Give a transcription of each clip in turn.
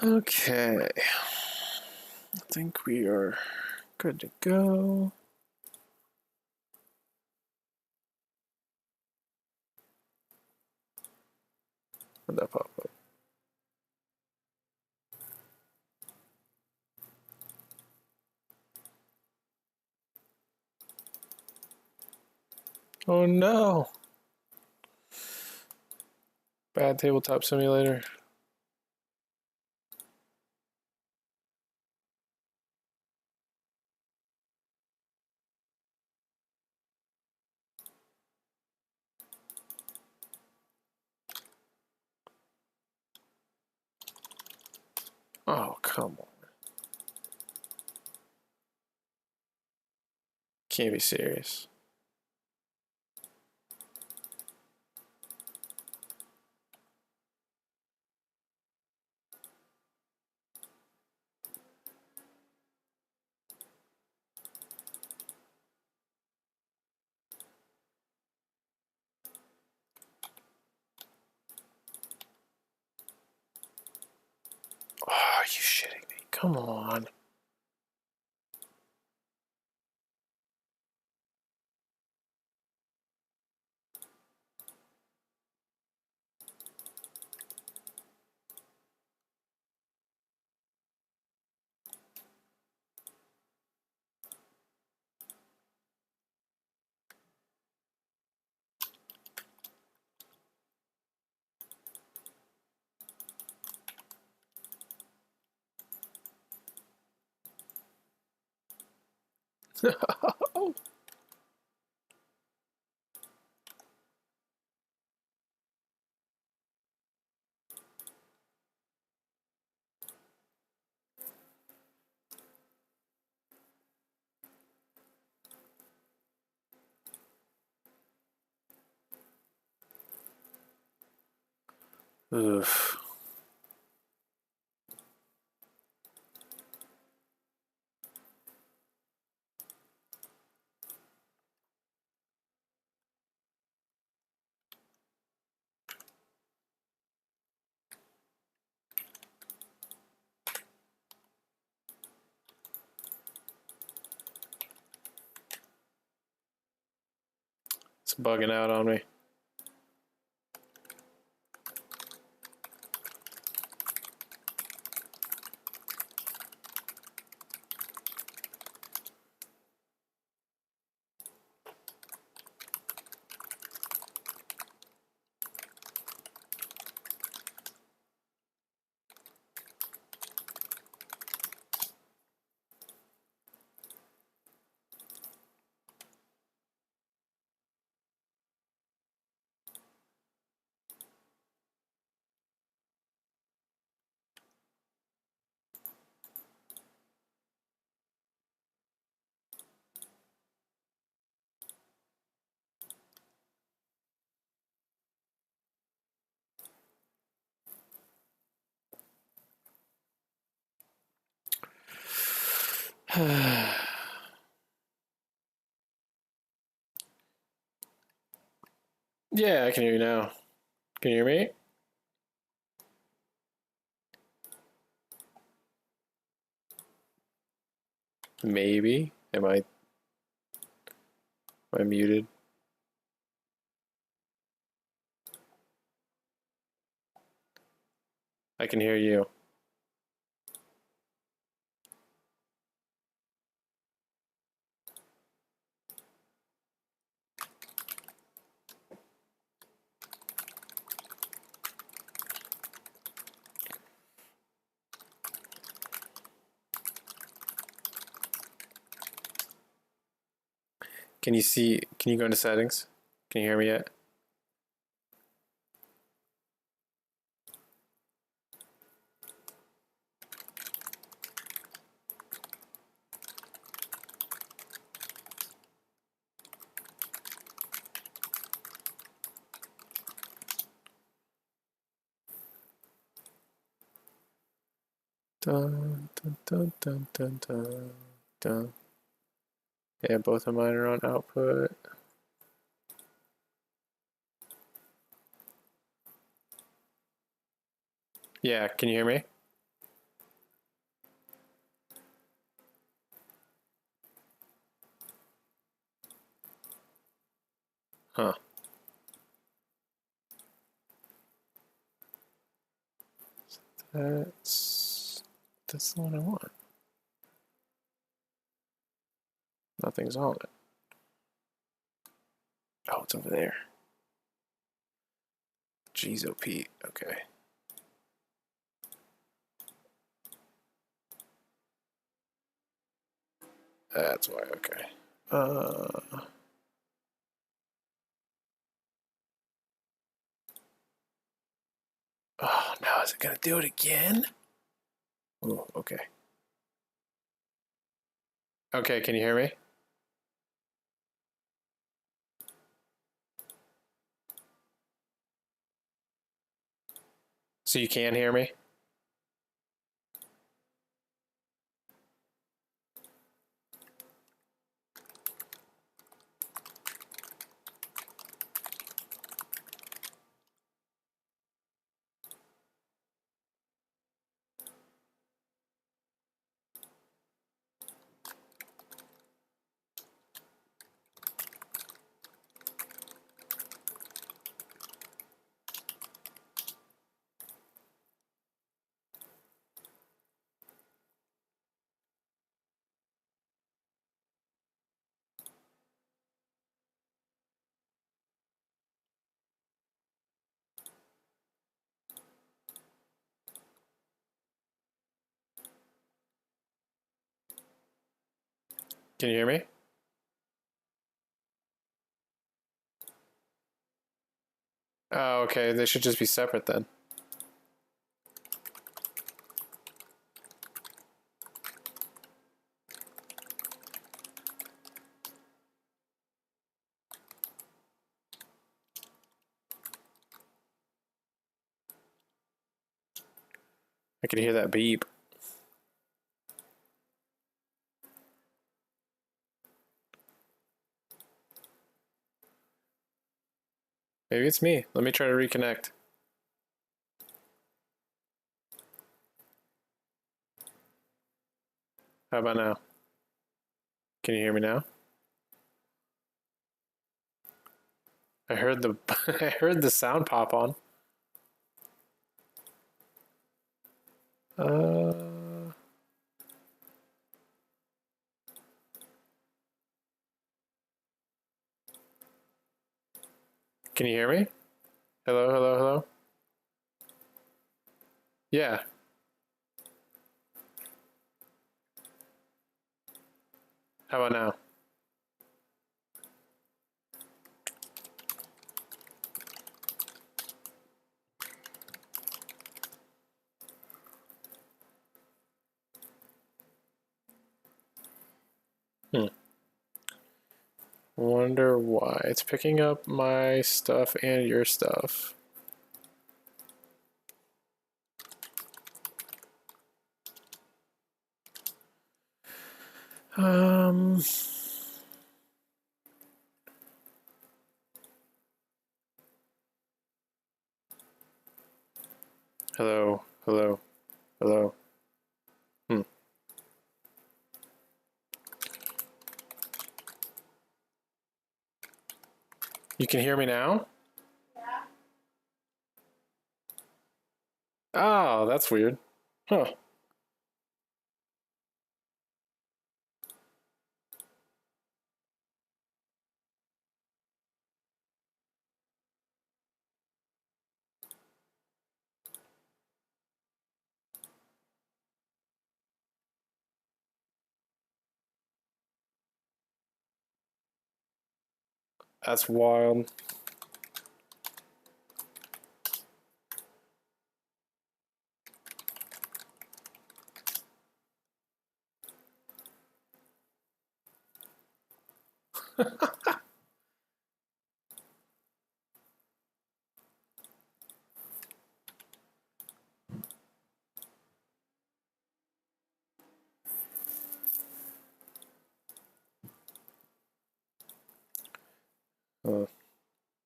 Okay, I think we are good to go. Where'd that pop up? Oh no! Bad tabletop simulator. Oh, come on. Can't be serious. Oh, are you shitting me? Come on. Oof. It's bugging out on me. Yeah, I can hear you now. Can you hear me? Maybe. Am I muted? I can hear you. Can you go into settings? Can you hear me yet? Dun, dun, dun, dun, dun, dun, dun. Yeah, both of mine are on output. Yeah, can you hear me? That's the one I want. Nothing's on it. Oh, it's over there. Jeez, oh Pete. Okay. That's why. Okay. Oh no! Is it gonna do it again? Oh, okay. Okay, can you hear me? So you can hear me? Can you hear me? Oh, okay. They should just be separate then. I can hear that beep. Maybe it's me. Let me try to reconnect. How about now? Can you hear me now? I heard the I heard the sound pop on. Uh, can you hear me? Hello, hello, hello? Yeah. How about now? Hmm. Wonder why. It's picking up my stuff and your stuff. Um, hello, hello, hello. Hmm. You can hear me now? Oh, that's weird. Huh. That's wild.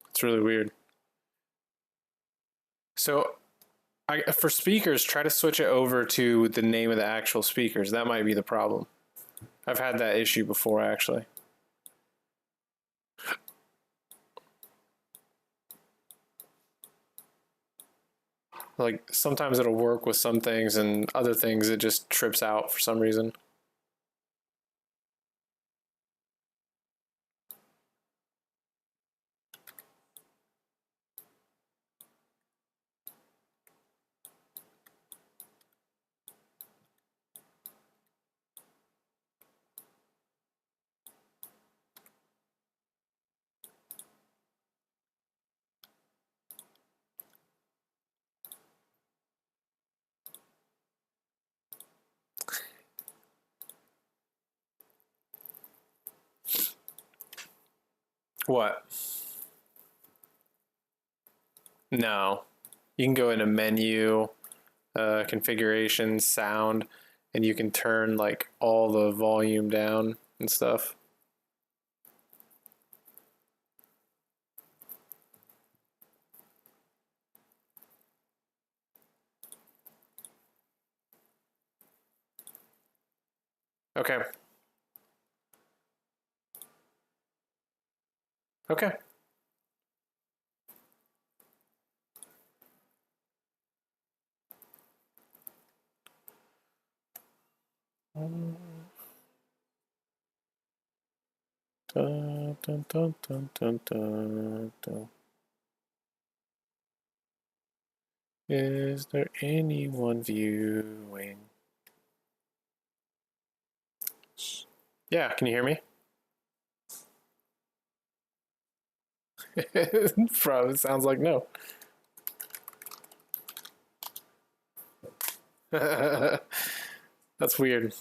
It's really weird. So, for speakers, try to switch it over to the name of the actual speakers. That might be the problem. I've had that issue before, actually. Like sometimes it'll work with some things, and other things it just trips out for some reason. What? No. You can go into menu, configuration, sound, and you can turn like all the volume down and stuff. Okay. Okay. Dun, dun, dun, dun, dun, dun, dun. Is there anyone viewing? Yeah, can you hear me? Bro, it sounds like no. That's weird.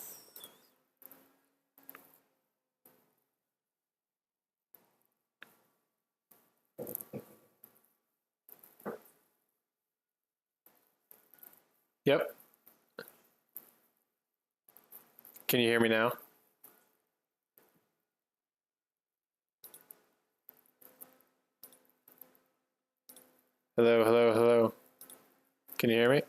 Yep. Can you hear me now? Hello, hello, hello. Can you hear me?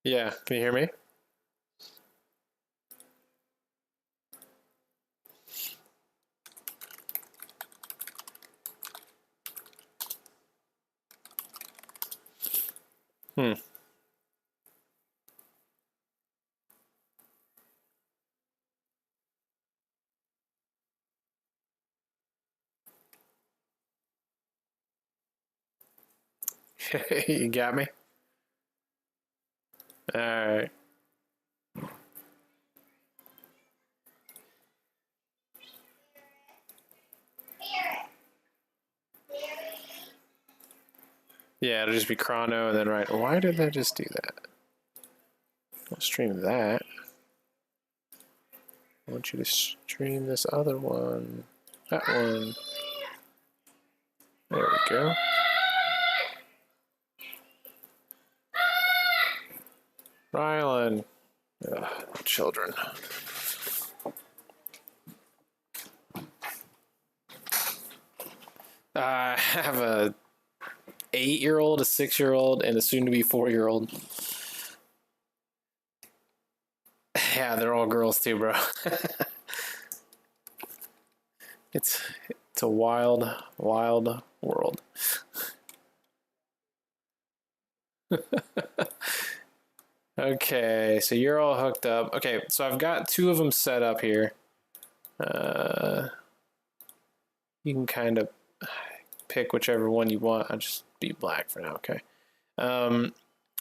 Yeah, can you hear me? Hmm. You got me? All right. Yeah, it'll just be Chrono and then right. Why did I just do that? I'll stream that. I want you to stream this other one. That one. There we go. Rylan. Ugh, children. I have a 8-year-old, a 6-year-old, and a soon-to-be 4-year-old. Yeah, they're all girls too, bro. it's it's a wild, wild world. Okay, so you're all hooked up. Okay, so I've got 2 of them set up here. Uh, you can kind of pick whichever one you want. I'll just be black for now, okay? Um,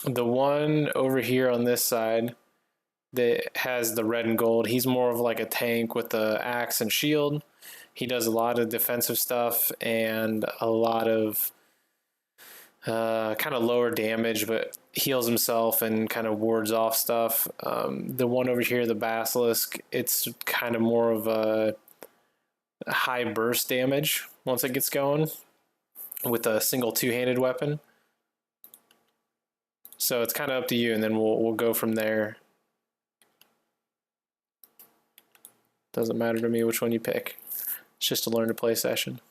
the one over here on this side that has the red and gold, he's more of like a tank with the axe and shield. He does a lot of defensive stuff and a lot of kind of lower damage, but heals himself and kind of wards off stuff. The one over here, the basilisk, it's kind of more of a high burst damage once it gets going with a single 2-handed weapon. So it's kind of up to you, and then we'll go from there. Doesn't matter to me which one you pick. It's just a learn to play session.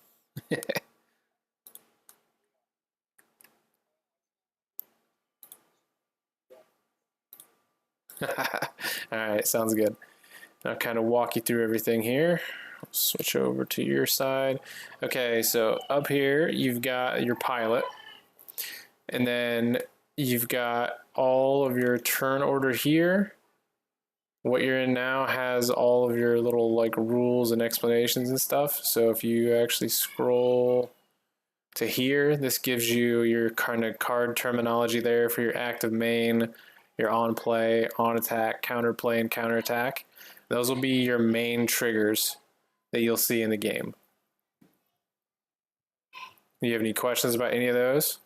All right, sounds good. I'll kind of walk you through everything here Switch over to your side. Okay, so up here you've got your pilot, and then you've got all of your turn order here. What you're in now has all of your little like rules and explanations and stuff. So if you actually scroll to here, this gives you your kind of card terminology there for your active main, your on play, on attack, counter play, and counter attack. Those will be your main triggers that you'll see in the game. Do you have any questions about any of those?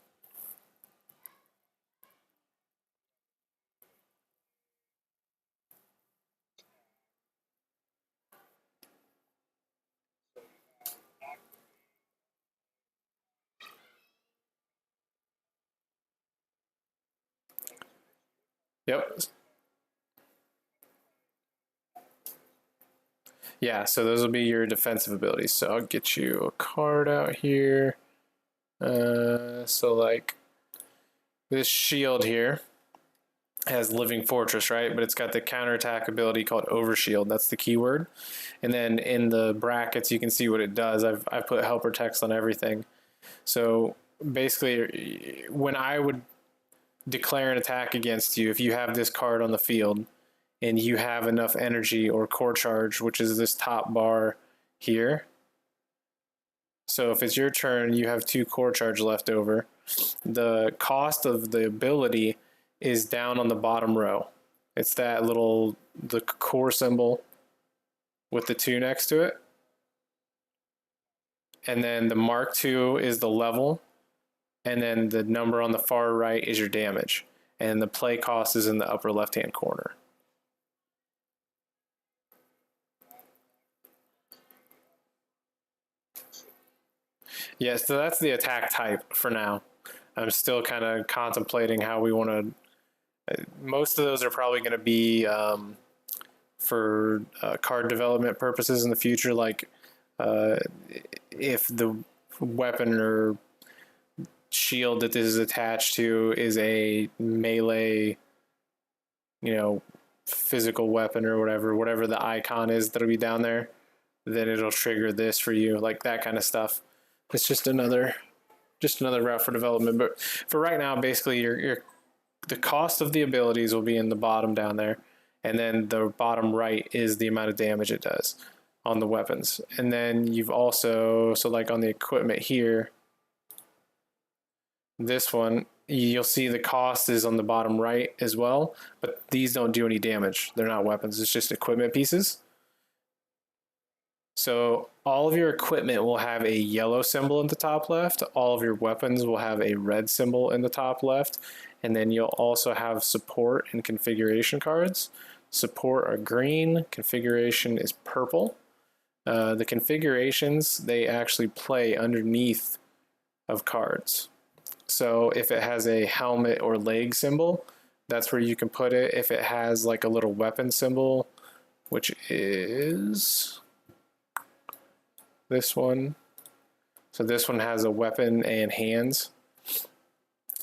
Yep. Yeah, so those will be your defensive abilities. So I'll get you a card out here. So like this shield here has Living Fortress, right? But it's got the counterattack ability called Overshield. That's the keyword. And then in the brackets, you can see what it does. I've put helper text on everything. So basically, when I would declare an attack against you, if you have this card on the field and you have enough energy or core charge, which is this top bar here. So if it's your turn, you have 2 core charge left over. The cost of the ability is down on the bottom row. It's that little, the core symbol with the 2 next to it. And then the Mark II is the level. And then the number on the far right is your damage. And the play cost is in the upper left-hand corner. Yeah, so that's the attack type for now. I'm still kind of contemplating how we want to. Most of those are probably going to be for card development purposes in the future, like if the weapon or shield that this is attached to is a melee, physical weapon or whatever the icon is that'll be down there, then it'll trigger this for you, like that kind of stuff. It's just another route for development. But for right now, basically, the cost of the abilities will be in the bottom down there, and then the bottom right is the amount of damage it does on the weapons. And then you've also, so like on the equipment here, this one, you'll see the cost is on the bottom right as well, but these don't do any damage. They're not weapons, it's just equipment pieces. So all of your equipment will have a yellow symbol in the top left. All of your weapons will have a red symbol in the top left. And then you'll also have support and configuration cards. Support are green, configuration is purple. The configurations, they actually play underneath of cards. So if it has a helmet or leg symbol, that's where you can put it. If it has like a little weapon symbol, which is this one. So this one has a weapon and hands.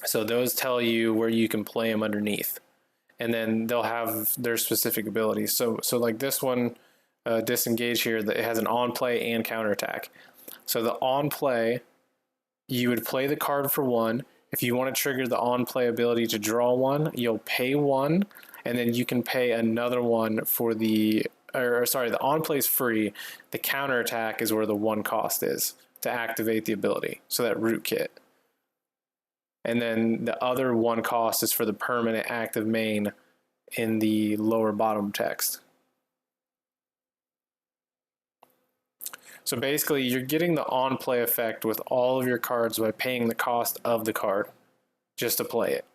So those tell you where you can play them underneath. And then they'll have their specific abilities. So like this one, disengage here, that it has an on play and counterattack. So the on play, you would play the card for 1. If you want to trigger the on play ability to draw 1, you'll pay 1, and then you can pay another 1 for the the on play is free. The counterattack is where the 1 cost is to activate the ability. So that root kit. And then the other 1 cost is for the permanent active main in the lower bottom text. So basically, you're getting the on play effect with all of your cards by paying the cost of the card just to play it.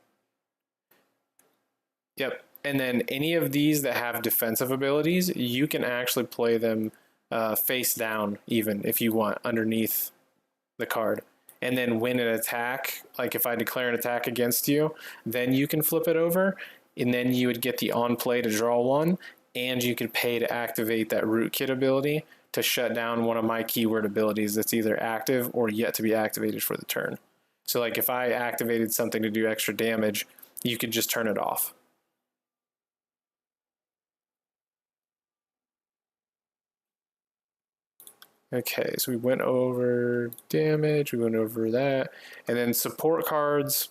Yep. And then any of these that have defensive abilities, you can actually play them face down, even if you want, underneath the card. And then when an attack, like if I declare an attack against you, then you can flip it over, and then you would get the on play to draw 1, and you could pay to activate that root kit ability to shut down one of my keyword abilities that's either active or yet to be activated for the turn. So like if I activated something to do extra damage, you could just turn it off. Okay, so we went over damage, we went over that, and then support cards.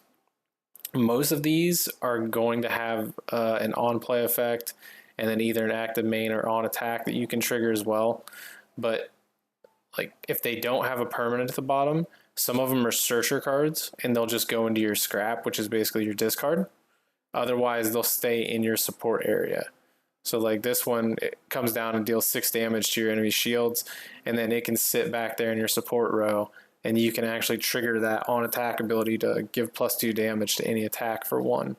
Most of these are going to have an on play effect, and then either an active main or on attack that you can trigger as well. But like if they don't have a permanent at the bottom, some of them are searcher cards, and they'll just go into your scrap, which is basically your discard. Otherwise, they'll stay in your support area. So like this one, it comes down and deals 6 damage to your enemy shields, and then it can sit back there in your support row, and you can actually trigger that on attack ability to give +2 damage to any attack for 1.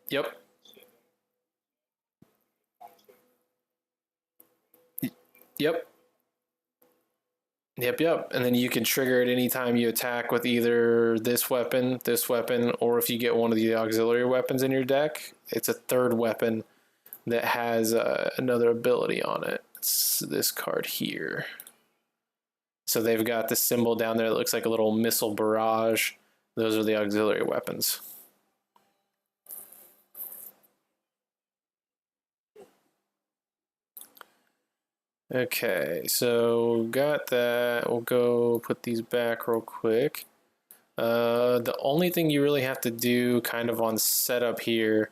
Yep. Yep. Yep. And then you can trigger it anytime you attack with either this weapon, or if you get one of the auxiliary weapons in your deck, it's a third weapon that has another ability on it. It's this card here. So they've got the symbol down there that looks like a little missile barrage. Those are the auxiliary weapons. Okay, so got that. We'll go put these back real quick. The only thing you really have to do kind of on setup here,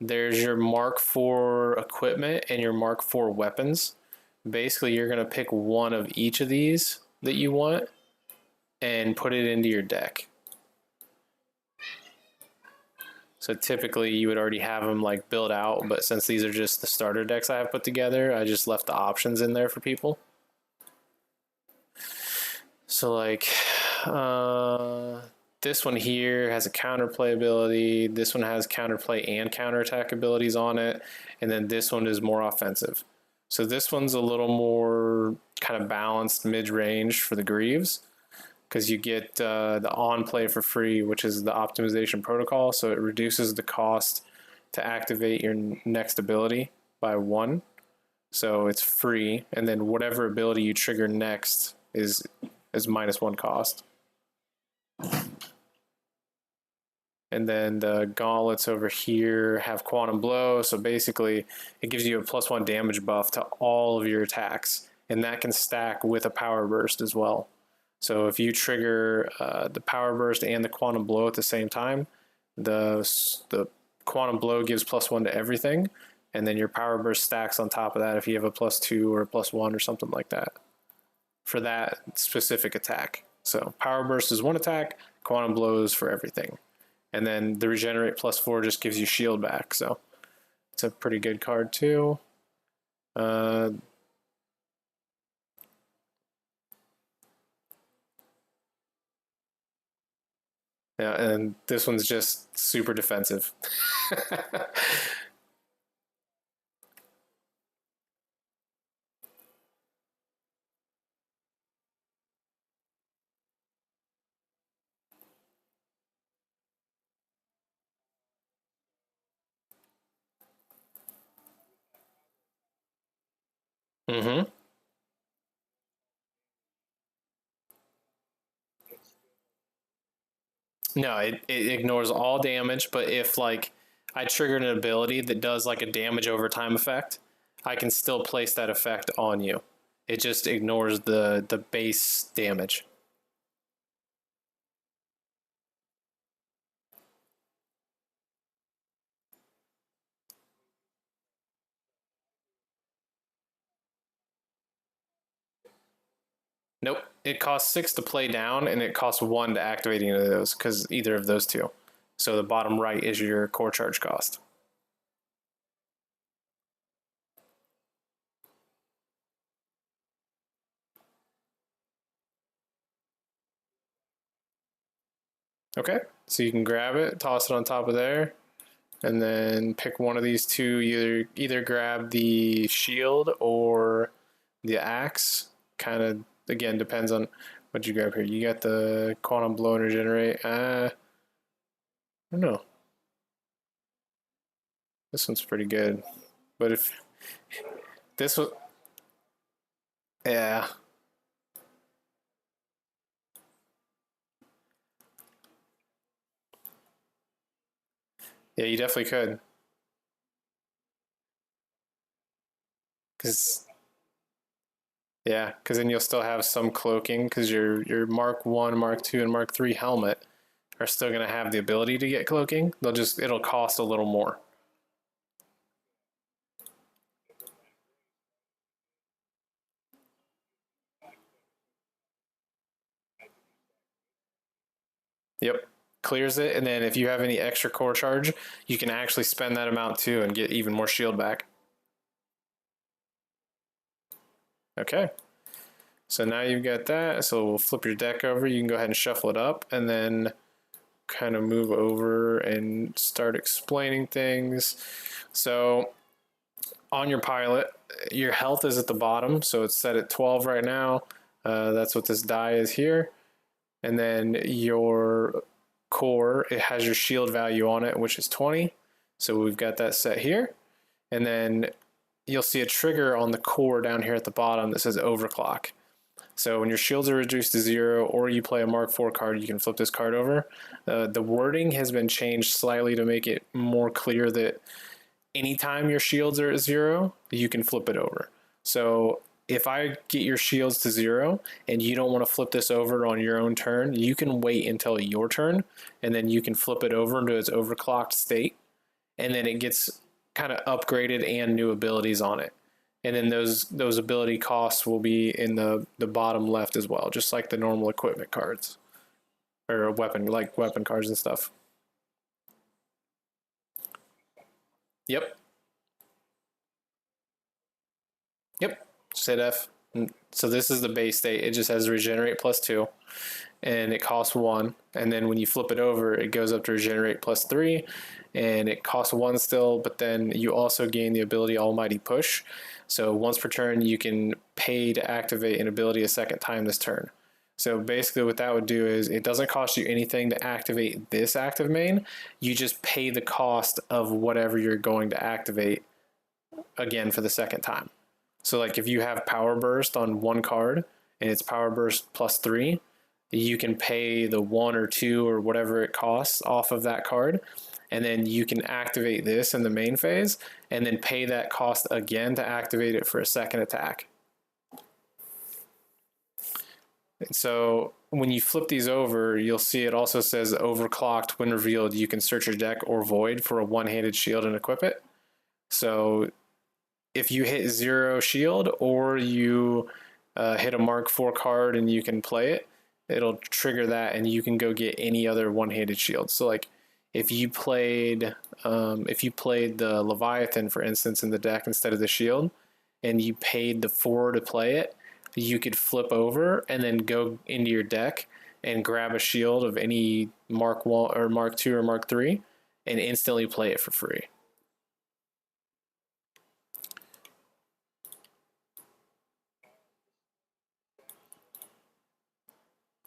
there's your Mark IV equipment and your Mark IV weapons. Basically, you're going to pick one of each of these that you want and put it into your deck. So typically you would already have them like built out, but since these are just the starter decks I have put together, I just left the options in there for people. So like this one here has a counterplay ability, this one has counterplay and counterattack abilities on it, and then this one is more offensive. So this one's a little more kind of balanced mid-range for the Greaves, because you get the on play for free, which is the optimization protocol. So it reduces the cost to activate your next ability by 1. So it's free, and then whatever ability you trigger next is -1 cost. And then the gauntlets over here have quantum blow. So basically it gives you a +1 damage buff to all of your attacks, and that can stack with a power burst as well. So if you trigger the power burst and the quantum blow at the same time, the quantum blow gives +1 to everything, and then your power burst stacks on top of that if you have a +2 or a +1 or something like that for that specific attack. So power burst is one attack, quantum blows for everything. And then the regenerate +4 just gives you shield back. So it's a pretty good card too. Yeah, and this one's just super defensive. Mm-hmm. No, it ignores all damage, but if like I trigger an ability that does like a damage over time effect, I can still place that effect on you. It just ignores the base damage. Nope. It costs 6 to play down, and it costs 1 to activate any of those, because either of those two. So the bottom right is your core charge cost. Okay, so you can grab it, toss it on top of there, and then pick one of these two. Either grab the shield or the axe. Kind of again depends on what you grab here. You got the quantum blow and regenerate. I don't know. This one's pretty good, but if this was, yeah. Yeah, you definitely could. Because yeah, because then you'll still have some cloaking because your Mark 1, Mark 2, and Mark 3 helmet are still going to have the ability to get cloaking. It'll cost a little more. Yep. Clears it, and then if you have any extra core charge, you can actually spend that amount too and get even more shield back. Okay. So now you've got that. So we'll flip your deck over. You can go ahead and shuffle it up and then kind of move over and start explaining things. So on your pilot, your health is at the bottom. So it's set at 12 right now. That's what this die is here. And then your core, it has your shield value on it, which is 20. So we've got that set here. And then you'll see a trigger on the core down here at the bottom that says overclock. So when your shields are reduced to 0 or you play a Mark IV card, you can flip this card over. The wording has been changed slightly to make it more clear that anytime your shields are at 0, you can flip it over. So if I get your shields to 0 and you don't want to flip this over on your own turn, you can wait until your turn and then you can flip it over into its overclocked state. And then it gets kind of upgraded and new abilities on it. And then those ability costs will be in the bottom left as well, just like the normal equipment cards or weapon cards and stuff. Yep. Yep. Just hit F. So this is the base state. It just has regenerate +2, and it costs 1. And then when you flip it over, it goes up to regenerate +3, and it costs 1 still. But then you also gain the ability Almighty Push. So once per turn, you can pay to activate an ability a second time this turn. So basically what that would do is it doesn't cost you anything to activate this active main. You just pay the cost of whatever you're going to activate again for the second time. So like if you have Power Burst on one card and it's Power Burst +3, you can pay the 1 or 2 or whatever it costs off of that card. And then you can activate this in the main phase and then pay that cost again to activate it for a second attack. And so when you flip these over, you'll see it also says overclocked. When revealed, you can search your deck or void for a one-handed shield and equip it. So if you hit 0 shield or you hit a Mark IV card and you can play it, it'll trigger that and you can go get any other one-handed shield. So like if you played the Leviathan, for instance, in the deck instead of the shield, and you paid the 4 to play it, you could flip over and then go into your deck and grab a shield of any Mark 1 or Mark 2 or Mark 3 and instantly play it for free.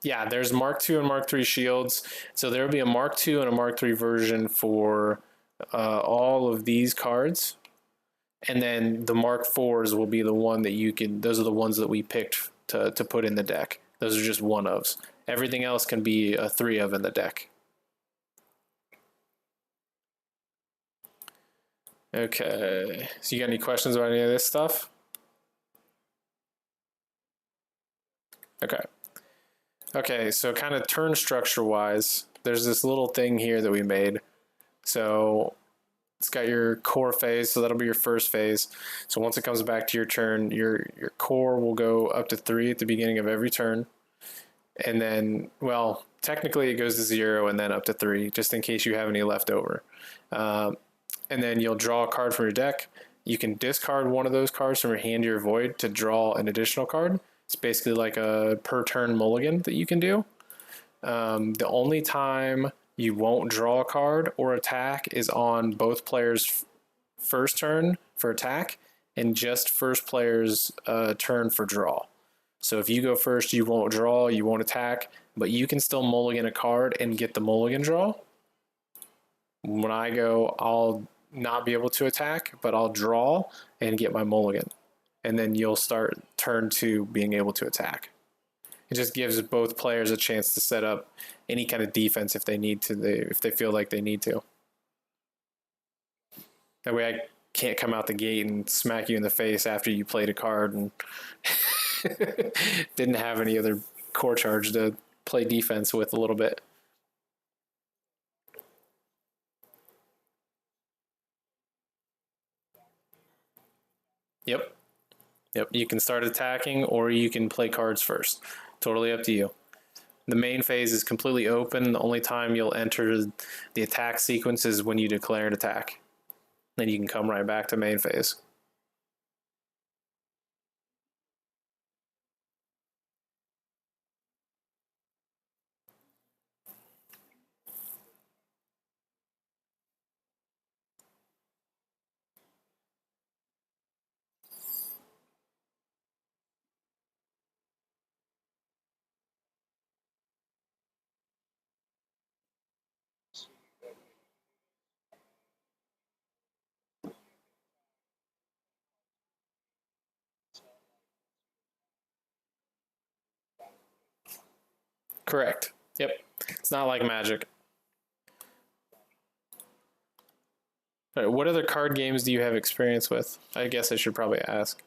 Yeah, there's Mark II and Mark III shields. So there will be a Mark II and a Mark III version for all of these cards. And then the Mark IVs will be the one that you can, those are the ones that we picked to put in the deck. Those are just one ofs. Everything else can be a 3 of in the deck. Okay, so you got any questions about any of this stuff? Okay. Okay, so kind of turn structure wise, there's this little thing here that we made. So it's got your core phase, so that'll be your first phase. So once it comes back to your turn, your core will go up to 3 at the beginning of every turn. And then, well, technically it goes to 0 and then up to 3, just in case you have any left over. And then you'll draw a card from your deck. You can discard one of those cards from your hand to your void to draw an additional card. It's basically like a per turn mulligan that you can do. The only time you won't draw a card or attack is on both players' first turn for attack and just first player's turn for draw. So if you go first, you won't draw, you won't attack, but you can still mulligan a card and get the mulligan draw. When I go, I'll not be able to attack, but I'll draw and get my mulligan. And then you'll start turn 2 being able to attack. It just gives both players a chance to set up any kind of defense if they need to, if they feel like they need to. That way I can't come out the gate and smack you in the face after you played a card and didn't have any other core charge to play defense with a little bit. Yep. Yep. You can start attacking or you can play cards first. Totally up to you. The main phase is completely open. The only time you'll enter the attack sequence is when you declare an attack. Then you can come right back to main phase. Correct. Yep. It's not like Magic. All right, what other card games do you have experience with? I guess I should probably ask.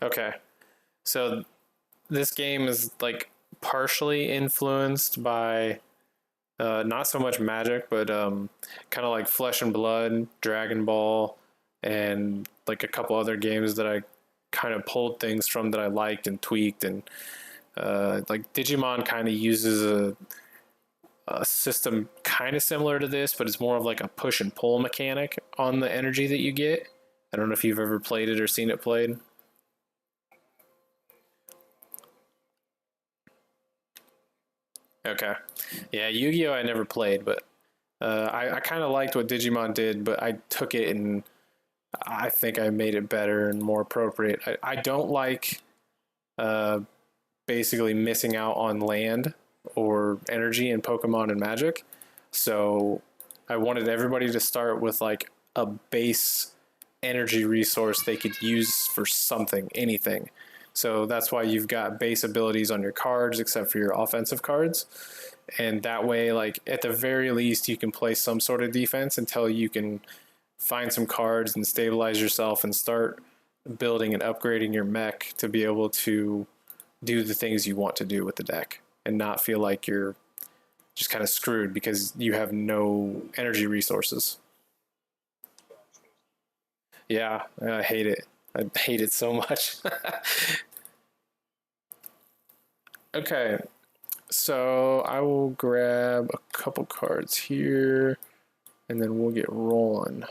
Okay. So this game is like partially influenced by not so much Magic, but kind of like Flesh and Blood, Dragon Ball, and like a couple other games that I kind of pulled things from that I liked and tweaked. And like Digimon kind of uses a system kind of similar to this, but it's more of like a push and pull mechanic on the energy that you get. I don't know if you've ever played it or seen it played. Okay. Yeah, Yu-Gi-Oh! I never played, but I kind of liked what Digimon did, but I took it and I think I made it better and more appropriate. I don't like uh, basically missing out on land or energy in Pokemon and Magic. So I wanted everybody to start with like a base energy resource they could use for something, anything. So that's why you've got base abilities on your cards, except for your offensive cards. And that way, like at the very least, you can play some sort of defense until you can find some cards and stabilize yourself and start building and upgrading your mech to be able to do the things you want to do with the deck and not feel like you're just kind of screwed because you have no energy resources. Yeah, I hate it. I hate it so much. Okay, so I will grab a couple cards here and then we'll get rolling.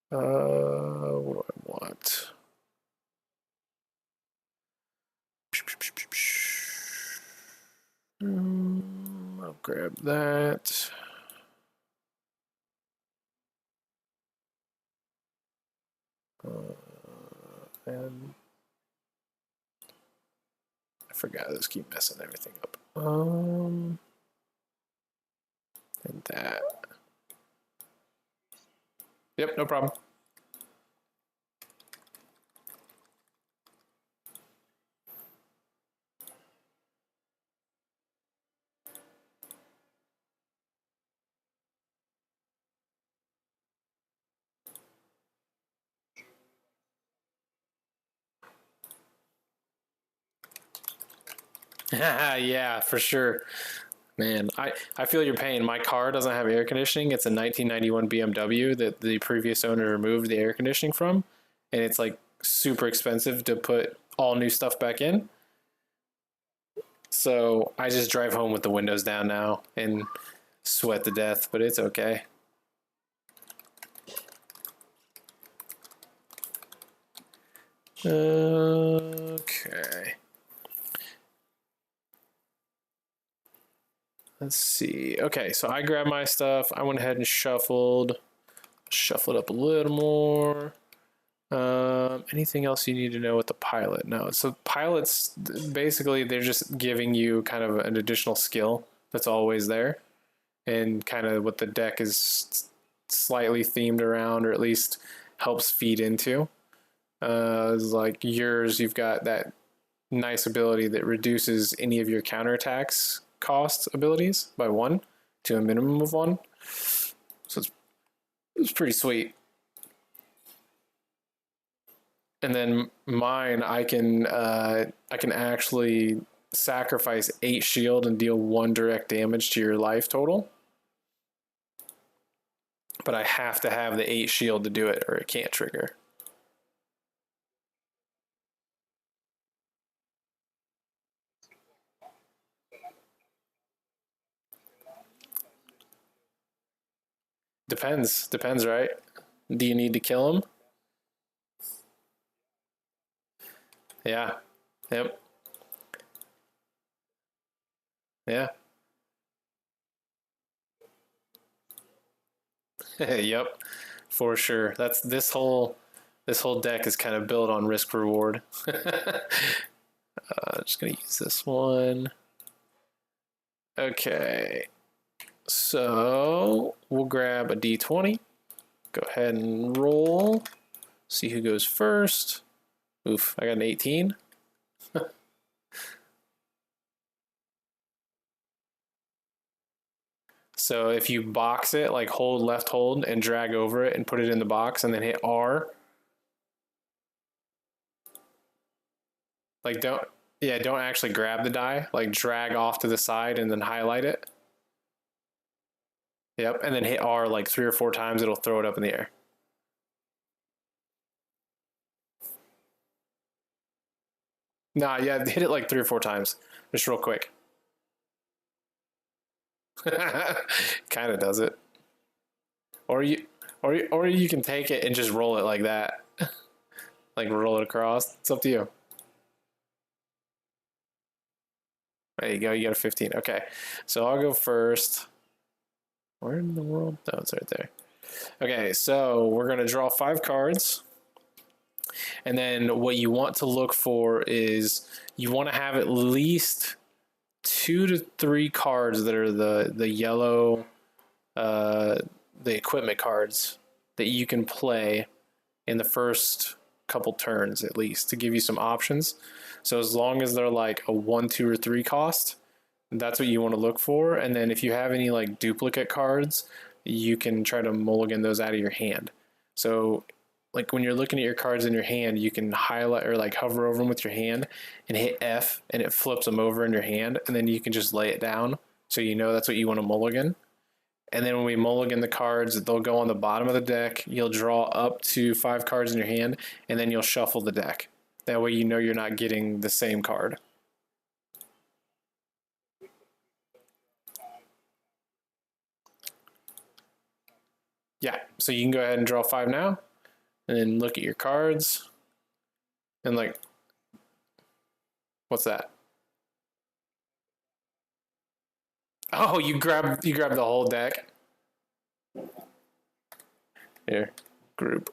What do I want? I'll grab that. And I forgot those keep messing everything up. And that. Yep, no problem. Yeah, for sure. Man, I feel your pain. My car doesn't have air conditioning. It's a 1991 BMW that the previous owner removed the air conditioning from, and it's like super expensive to put all new stuff back in. So I just drive home with the windows down now and sweat to death, but it's okay. Okay. Let's see. Okay, so I grabbed my stuff. I went ahead and shuffled up a little more. Anything else you need to know with the pilot? No. So pilots, basically, they're just giving you kind of an additional skill that's always there, and kind of what the deck is slightly themed around, or at least helps feed into. Like yours, you've got that nice ability that reduces any of your counterattacks cost abilities by 1 to a minimum of 1. So it's pretty sweet. And then mine, I can actually sacrifice 8 shield and deal 1 direct damage to your life total. But I have to have the 8 shield to do it, or it can't trigger. Depends, right? Do you need to kill him? Yeah. Yep. Yeah. Yep. For sure. That's this whole deck is kind of built on risk reward. Just gonna use this one. Okay. So we'll grab a d20. Go ahead and roll. See who goes first. Oof, I got an 18. So if you box it, like hold left hold and drag over it and put it in the box and then hit R. Like don't actually grab the die, like drag off to the side and then highlight it. Yep, and then hit R like 3 or 4 times, it'll throw it up in the air. Nah, yeah, hit it like 3 or 4 times, just real quick. Kind of does it. Or you can take it and just roll it like that, like roll it across. It's up to you. There you go. You got a 15. Okay, so I'll go first. Where in the world? No, it's right there. Okay, so we're gonna draw 5 cards. And then what you want to look for is you want to have at least 2 to 3 cards that are the yellow, the equipment cards that you can play in the first couple turns at least to give you some options. So as long as they're like a 1, 2, or 3 cost, that's what you want to look for. And then if you have any like duplicate cards, you can try to mulligan those out of your hand. So like when you're looking at your cards in your hand, you can highlight or like hover over them with your hand and hit F and it flips them over in your hand. And then you can just lay it down. So you know that's what you want to mulligan. And then when we mulligan the cards, they'll go on the bottom of the deck. You'll draw up to 5 cards in your hand and then you'll shuffle the deck. That way you know you're not getting the same card. Yeah, so you can go ahead and draw 5 now and then look at your cards and like, what's that? Oh, you grab the whole deck. Here, group.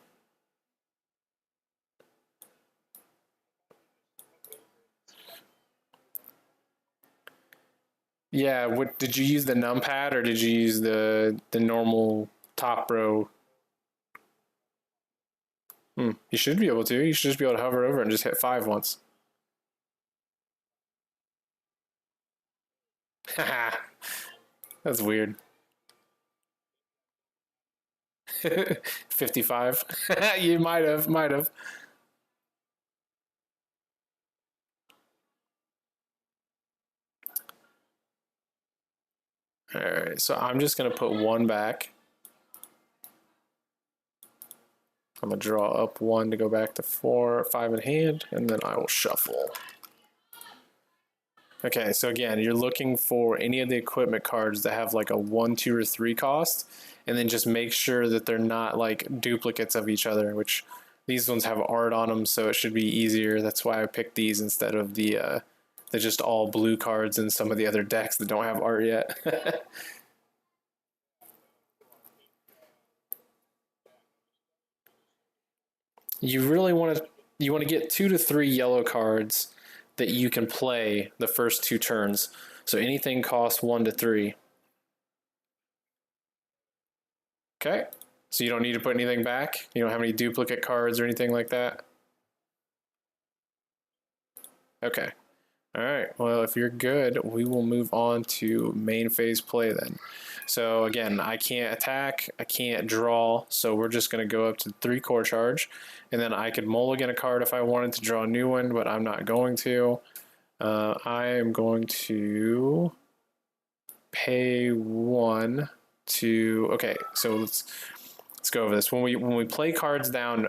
Yeah, what did you use the numpad or did you use the normal top row? You should be able to. You should just be able to hover over and just hit 5 once. That's weird. 55. You might have. All right, so I'm just gonna put 1 back. I'm gonna draw up 1 to go back to 4, 5 in hand, and then I will shuffle. Okay, so again, you're looking for any of the equipment cards that have like a 1, 2, or 3 cost, and then just make sure that they're not like duplicates of each other, which these ones have art on them, so it should be easier. That's why I picked these instead of the just all blue cards in some of the other decks that don't have art yet. You really want to get 2 to 3 yellow cards that you can play the first 2 turns. So anything costs 1 to 3. Okay. So you don't need to put anything back. You don't have any duplicate cards or anything like that. Okay. All right, well, if you're good, we will move on to main phase play then. So again, I can't attack, I can't draw, so we're just gonna go up to 3 core charge, and then I could mulligan a card if I wanted to draw a new one, but I'm not going to. I am going to pay 1 to, okay, so let's go over this. When we play cards down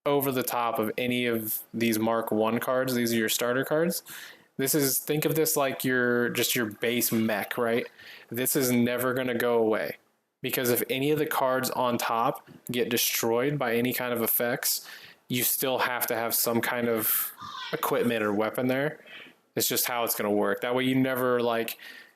over the top of any of these Mark 1 cards, these are your starter cards. This is, think of this like your base mech, right? This is never going to go away, because if any of the cards on top get destroyed by any kind of effects, you still have to have some kind of equipment or weapon there. It's just how it's going to work. That way you never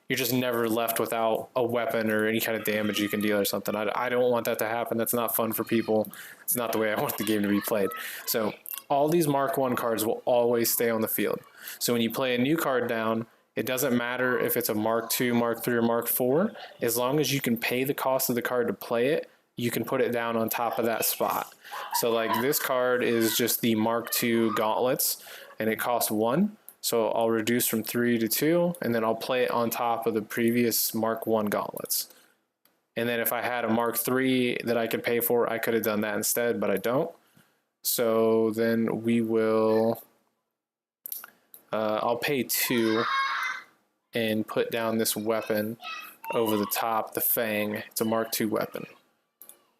you're just never left without a weapon or any kind of damage you can deal or something. I don't want that to happen. That's not fun for people. It's not the way I want the game to be played. So all these Mark 1 cards will always stay on the field. So when you play a new card down, it doesn't matter if it's a Mark 2, Mark 3, or Mark 4. As long as you can pay the cost of the card to play it, you can put it down on top of that spot. So like this card is just the Mark 2 gauntlets, and it costs 1. So I'll reduce from 3 to 2, and then I'll play it on top of the previous Mark 1 gauntlets. And then if I had a Mark 3 that I could pay for, I could have done that instead, but I don't. So then we will, I'll pay 2 and put down this weapon over the top, the Fang. It's a Mark 2 weapon.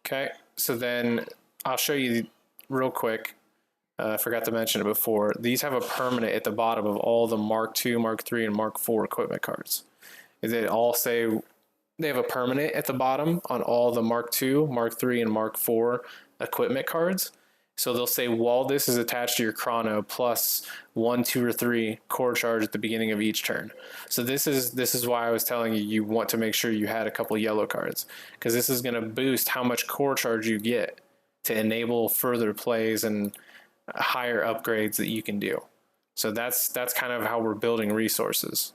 Okay, so then I'll show you real quick. I forgot to mention it before. These have a permanent at the bottom of all the Mark II, Mark III, and Mark IV equipment cards. They all say they have a permanent at the bottom on all the Mark II, Mark III, and Mark IV equipment cards. So they'll say, while this is attached to your chrono, plus 1, 2, or 3 core charge at the beginning of each turn. So this is why I was telling you, you want to make sure you had a couple yellow cards, because this is going to boost how much core charge you get to enable further plays and higher upgrades that you can do. So that's kind of how we're building resources.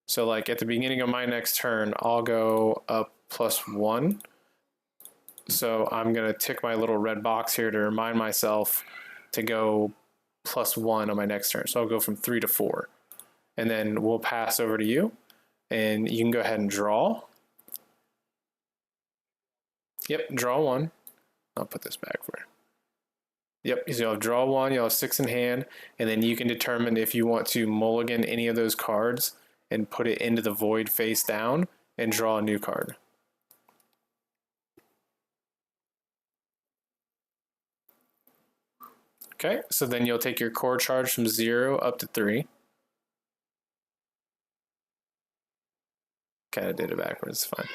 So like at the beginning of my next turn, I'll go up +1. So I'm gonna tick my little red box here to remind myself to go +1 on my next turn. So I'll go from 3 to 4. And then we'll pass over to you, and you can go ahead and draw. Yep, draw 1. I'll put this back for you. Yep, so you'll draw 1, you'll have 6 in hand, and then you can determine if you want to mulligan any of those cards and put it into the void face down and draw a new card. Okay, so then you'll take your core charge from 0 up to 3. Kind of did it backwards, fine.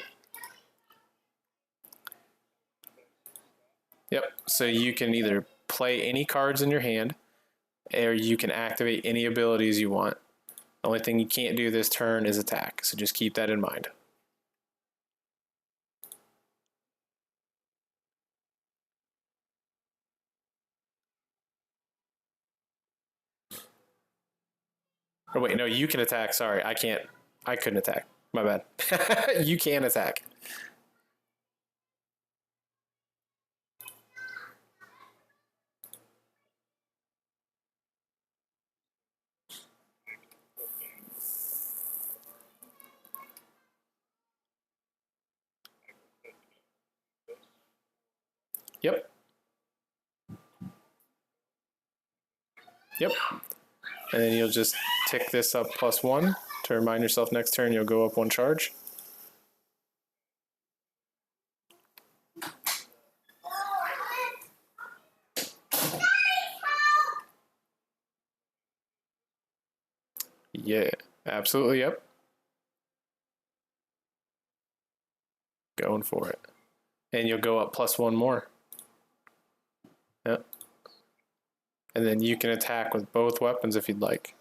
Yep, so you can either play any cards in your hand, or you can activate any abilities you want. The only thing you can't do this turn is attack, so just keep that in mind. Oh wait, no, you can attack, sorry, I can't. I couldn't attack, my bad. You can attack. Yep. Yep. And then you'll just tick this up +1 to remind yourself next turn you'll go up 1 charge. Yeah, absolutely, yep. Going for it. And you'll go up +1 more. Yep. And then you can attack with both weapons if you'd like.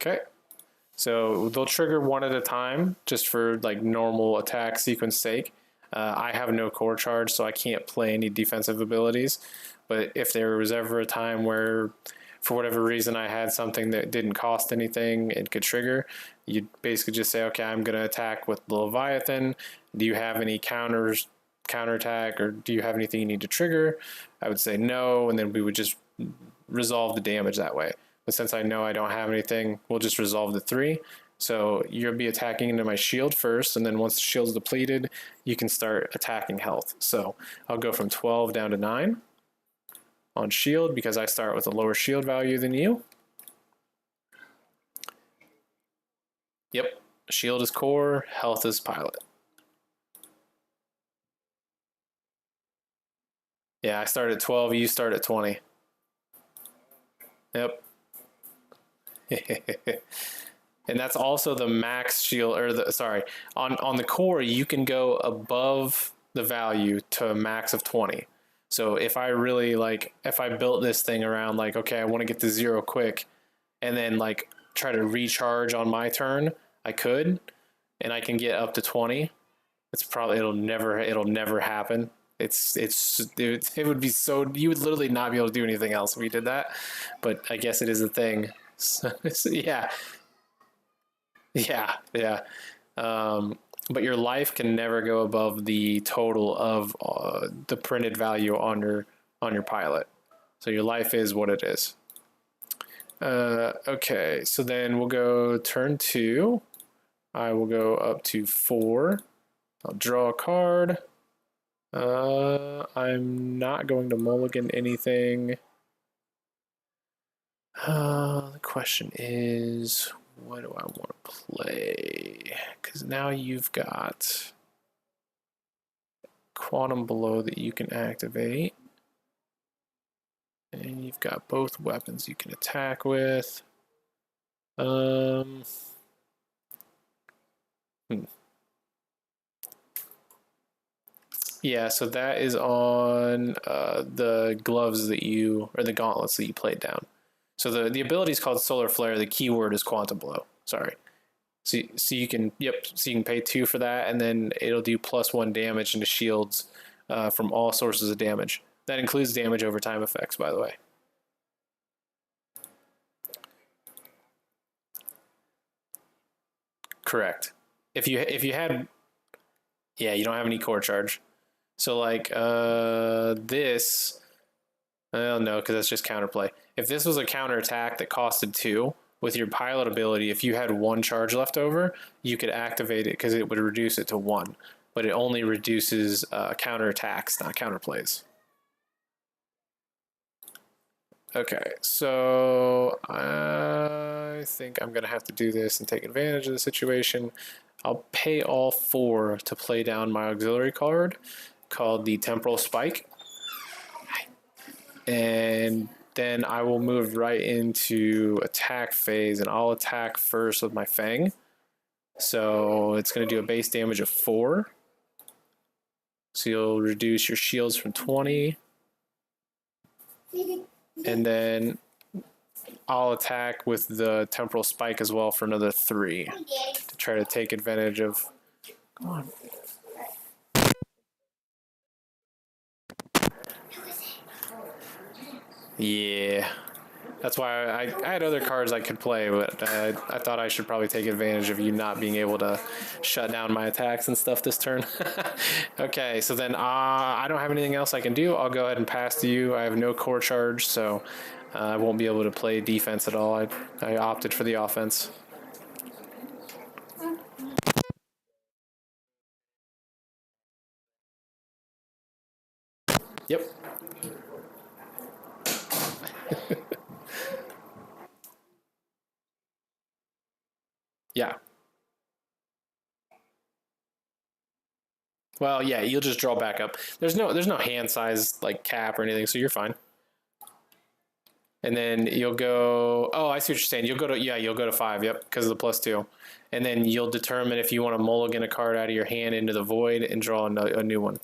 Okay. So they'll trigger 1 at a time just for like normal attack sequence sake. I have no core charge, so I can't play any defensive abilities. But if there was ever a time where, for whatever reason, I had something that didn't cost anything and could trigger, you'd basically just say, okay, I'm going to attack with the Leviathan, Do you have any counterattack, or do you have anything you need to trigger? I would say no, and then we would just resolve the damage that way. But since I know I don't have anything, we'll just resolve the 3. So you'll be attacking into my shield first, and then once the shield's depleted, you can start attacking health. So I'll go from 12 down to 9 on shield because I start with a lower shield value than you. Yep, shield is core, health is pilot. Yeah, I start at 12, you start at 20. Yep. And that's also the max shield, or the, sorry, on the core, you can go above the value to a max of 20. So if I really like, if I built this thing around like, okay, I want to get to 0 quick and then like try to recharge on my turn, I could, and I can get up to 20. It's probably, it'll never happen. It would be so, you would literally not be able to do anything else if you did that, but I guess it is a thing. So yeah. But your life can never go above the total of the printed value on your pilot. So your life is what it is. Okay, so then we'll go turn 2. I will go up to 4. I'll draw a card. I'm not going to mulligan anything. The question is, what do I want to play? Because now you've got Quantum Blow that you can activate. And you've got both weapons you can attack with. Yeah, so that is on the gloves that you, or the gauntlets that you played down. So the ability is called Solar Flare. The keyword is Quantum Blow. Sorry. So you can, so you can pay 2 for that, and then it'll do +1 damage into shields from all sources of damage. That includes damage over time effects, by the way. Correct. If you had, yeah, you don't have any core charge. So like this, well, no, because that's just counterplay. If this was a counterattack that costed 2, with your pilot ability, if you had 1 charge left over, you could activate it because it would reduce it to 1. But it only reduces counterattacks, not counterplays. Okay, so I think I'm gonna have to do this and take advantage of the situation. I'll pay all 4 to play down my auxiliary card called the Temporal Spike. And then I will move right into attack phase, and I'll attack first with my Fang. So it's going to do a base damage of 4. So you'll reduce your shields from 20. And then I'll attack with the Temporal Spike as well for another 3 to try to take advantage of... Come on. Yeah, that's why I had other cards I could play, but I thought I should probably take advantage of you not being able to shut down my attacks and stuff this turn. Okay, so then I don't have anything else I can do. I'll go ahead and pass to you. I have no core charge, so I won't be able to play defense at all. I opted for the offense. Yep. Yeah. Well, yeah, you'll just draw back up. There's no hand size like cap or anything, so you're fine. And then you'll go, oh, I see what you're saying. You'll go to 5, yep, because of the +2. And then you'll determine if you want to mulligan a card out of your hand into the void and draw a new one.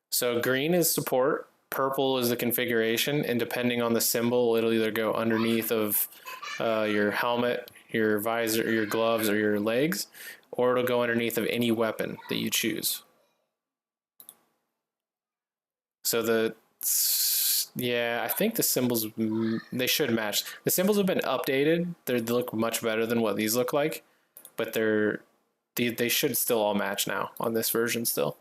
So green is support, purple is the configuration, and depending on the symbol, it'll either go underneath of your helmet, your visor, your gloves, or your legs, or it'll go underneath of any weapon that you choose. So Yeah, I think the symbols, they should match. The symbols have been updated. They look much better than what these look like, but they should still all match now on this version still.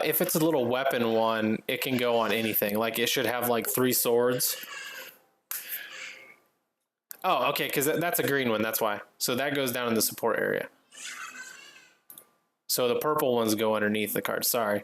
If it's a little weapon one, it can go on anything. Like it should have like 3 swords. Oh, okay, because that's a green one. That's why. So that goes down in the support area. So the purple ones go underneath the card. Sorry.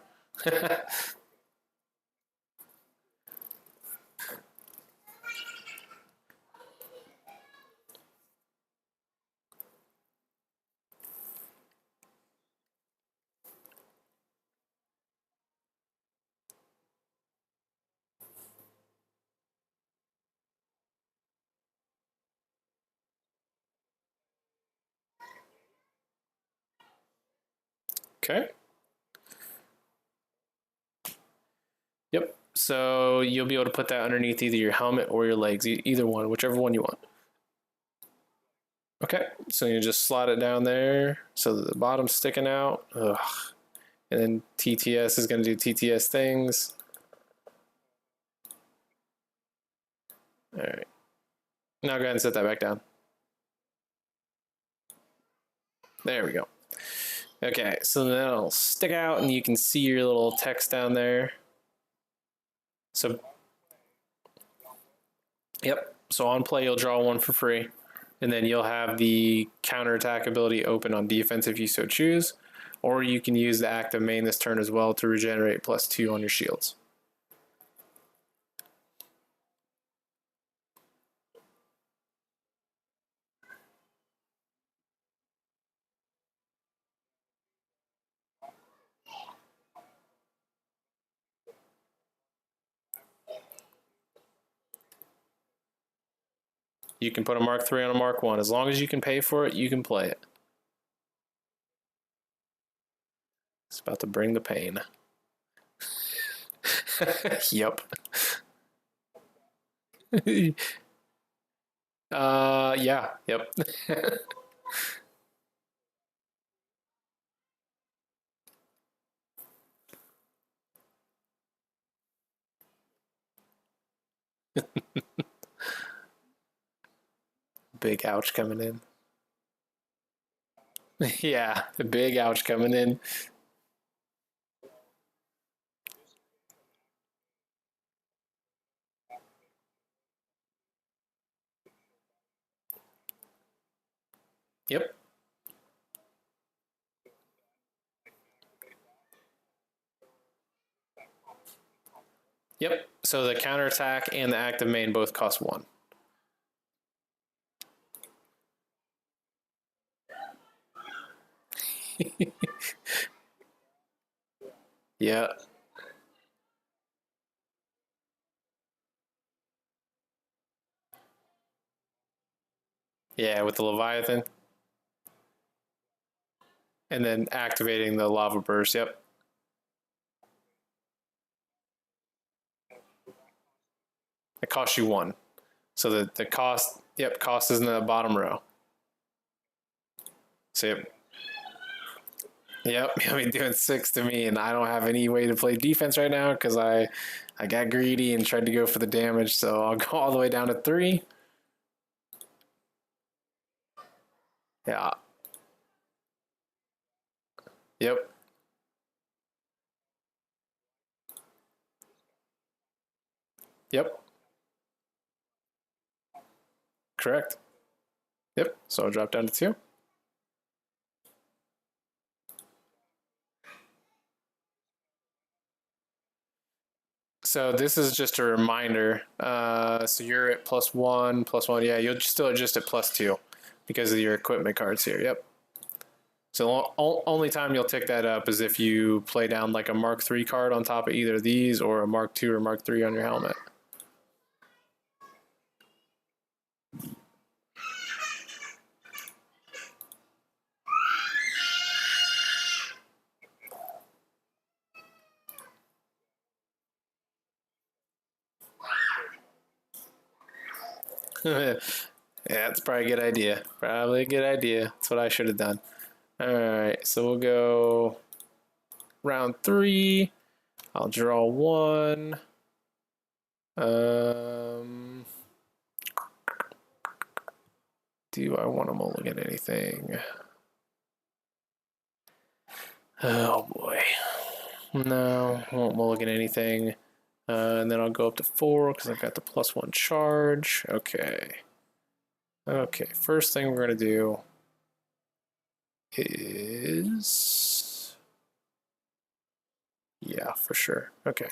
Okay. Yep. So you'll be able to put that underneath either your helmet or your legs, either one, whichever one you want. Okay. So you just slide it down there so that the bottom's sticking out. Ugh. And then TTS is going to do TTS things. All right. Now go ahead and set that back down. There we go. Okay, so then it'll stick out and you can see your little text down there. So, yep. So on play, you'll draw one for free. And then you'll have the counterattack ability open on defense if you so choose. Or you can use the active main this turn as well to regenerate +2 on your shields. You can put a Mark III on a Mark I. As long as you can pay for it, you can play it. It's about to bring the pain. Yep. Yeah, yep. Big ouch coming in. Yeah, the big ouch coming in. Yep. Yep. So the counterattack and the active main both cost 1. Yeah. Yeah, with the Leviathan. And then activating the lava burst. Yep. It costs you 1. So the cost, yep, cost is in the bottom row. So yep, I mean doing 6 to me, and I don't have any way to play defense right now because I got greedy and tried to go for the damage. So I'll go all the way down to 3. Yeah. Yep. Yep. Correct. Yep. So I'll drop down to 2. So this is just a reminder. So you're at +1, +1. Yeah, you'll still just at +2 because of your equipment cards here. Yep. So only time you'll tick that up is if you play down like a Mark III card on top of either of these or a Mark II or Mark III on your helmet. Yeah, that's probably a good idea. Probably a good idea. That's what I should have done. All right, so we'll go round 3. I'll draw 1. Do I want to mulligan anything? Oh boy. No, I won't mulligan anything. And then I'll go up to 4 because I've got the +1 charge. Okay. Okay, first thing we're going to do is... Yeah, for sure. Okay.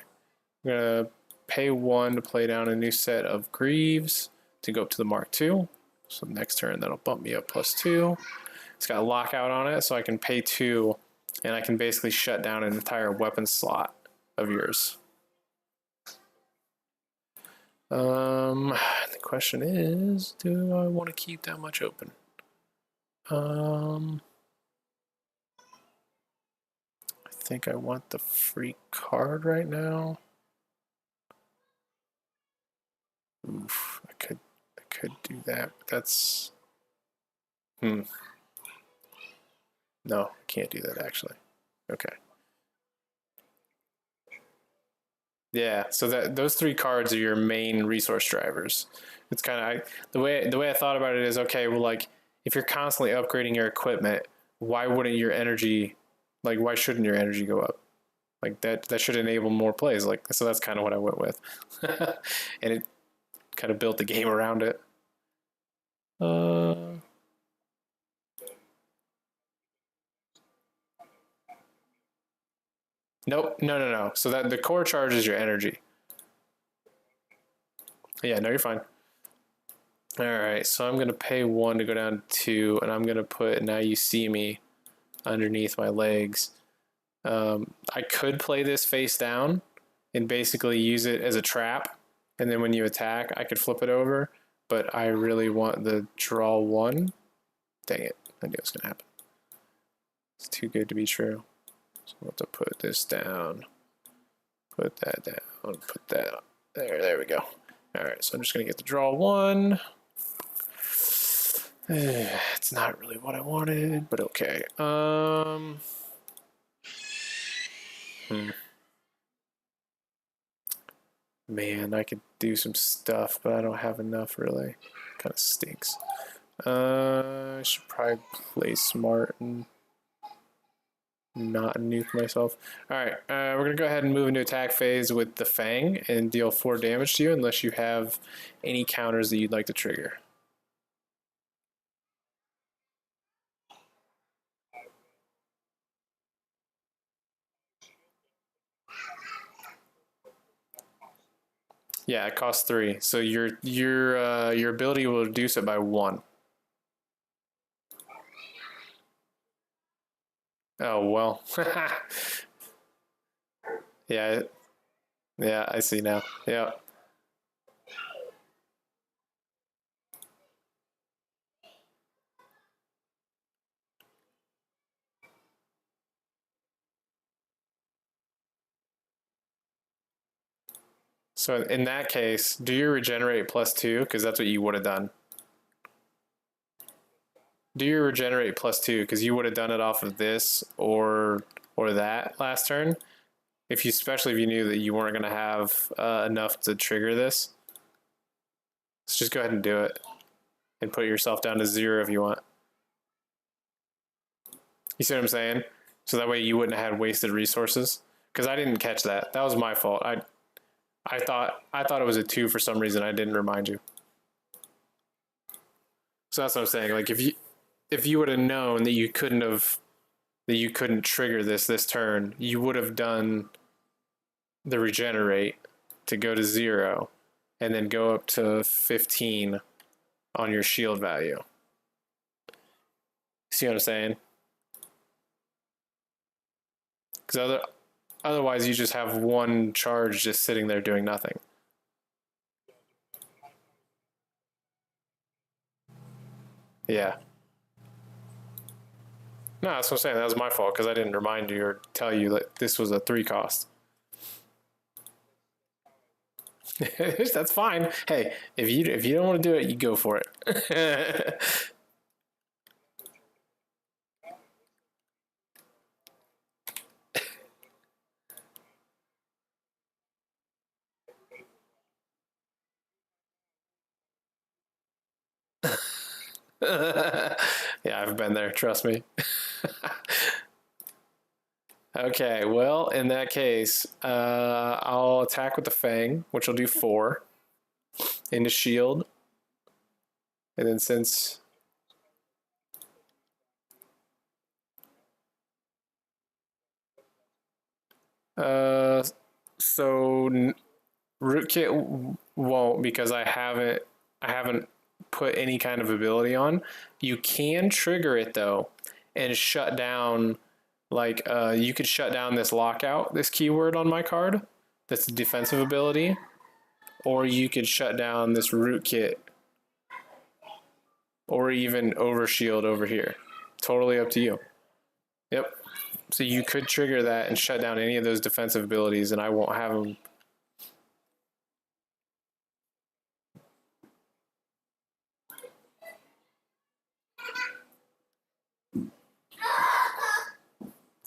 I'm going to pay 1 to play down a new set of Greaves to go up to the Mark II. So next turn, that'll bump me up +2. It's got a lockout on it, so I can pay 2, and I can basically shut down an entire weapon slot of yours. The question is, do I want to keep that much open? I think I want the free card right now. Oof, I could do that, but that's... No, I can't do that actually. Okay. Yeah, so those 3 cards are your main resource drivers. It's kind of the way I thought about it is, okay, well, like if you're constantly upgrading your equipment, why wouldn't your energy, like why shouldn't your energy go up? Like that should enable more plays. Like, so that's kind of what I went with. And it kind of built the game around it. Nope, no. So that the core charge is your energy. Yeah, no, you're fine. All right, so I'm gonna pay 1 to go down to 2, and I'm gonna put Now You See Me underneath my legs. I could play this face down and basically use it as a trap, and then when you attack, I could flip it over, but I really want the draw 1. Dang it, I knew it was gonna happen. It's too good to be true. So I'll have to put this down, put that down, put that up. There we go. All right, so I'm just gonna get the draw 1. It's not really what I wanted, but okay. Man, I could do some stuff, but I don't have enough really. Kind of stinks. I should probably play smart and not nuke myself. All right, we're gonna go ahead and move into attack phase with the Fang and deal 4 damage to you unless you have any counters that you'd like to trigger. Yeah, it costs 3. So your ability will reduce it by 1. Oh well. Yeah, yeah, I see now. Yeah. So in that case, do you regenerate +2? Because that's what you would have done. Do you regenerate +2? Because you would have done it off of this or that last turn. Especially if you knew that you weren't going to have enough to trigger this. So just go ahead and do it. And put yourself down to 0 if you want. You see what I'm saying? So that way you wouldn't have had wasted resources. Because I didn't catch that. That was my fault. I thought it was a 2 for some reason. I didn't remind you. So that's what I'm saying. Like if you would have known that you couldn't trigger this turn, you would have done the regenerate to go to 0 and then go up to 15 on your shield value. See what I'm saying? Because otherwise you just have 1 charge just sitting there doing nothing. Yeah. No, that's what I'm saying. That was my fault because I didn't remind you or tell you that this was a 3 cost. That's fine. Hey, if you don't want to do it, you go for it. Yeah, I've been there. Trust me. Okay, well, in that case, I'll attack with the Fang, which will do 4 into shield. And then since uh so rootkit won't because I haven't put any kind of ability on. You can trigger it though and shut down like you could shut down this lockout, this keyword on my card. That's a defensive ability. Or you could shut down this rootkit or even overshield over here. Totally up to you. Yep. So you could trigger that and shut down any of those defensive abilities, and I won't have them.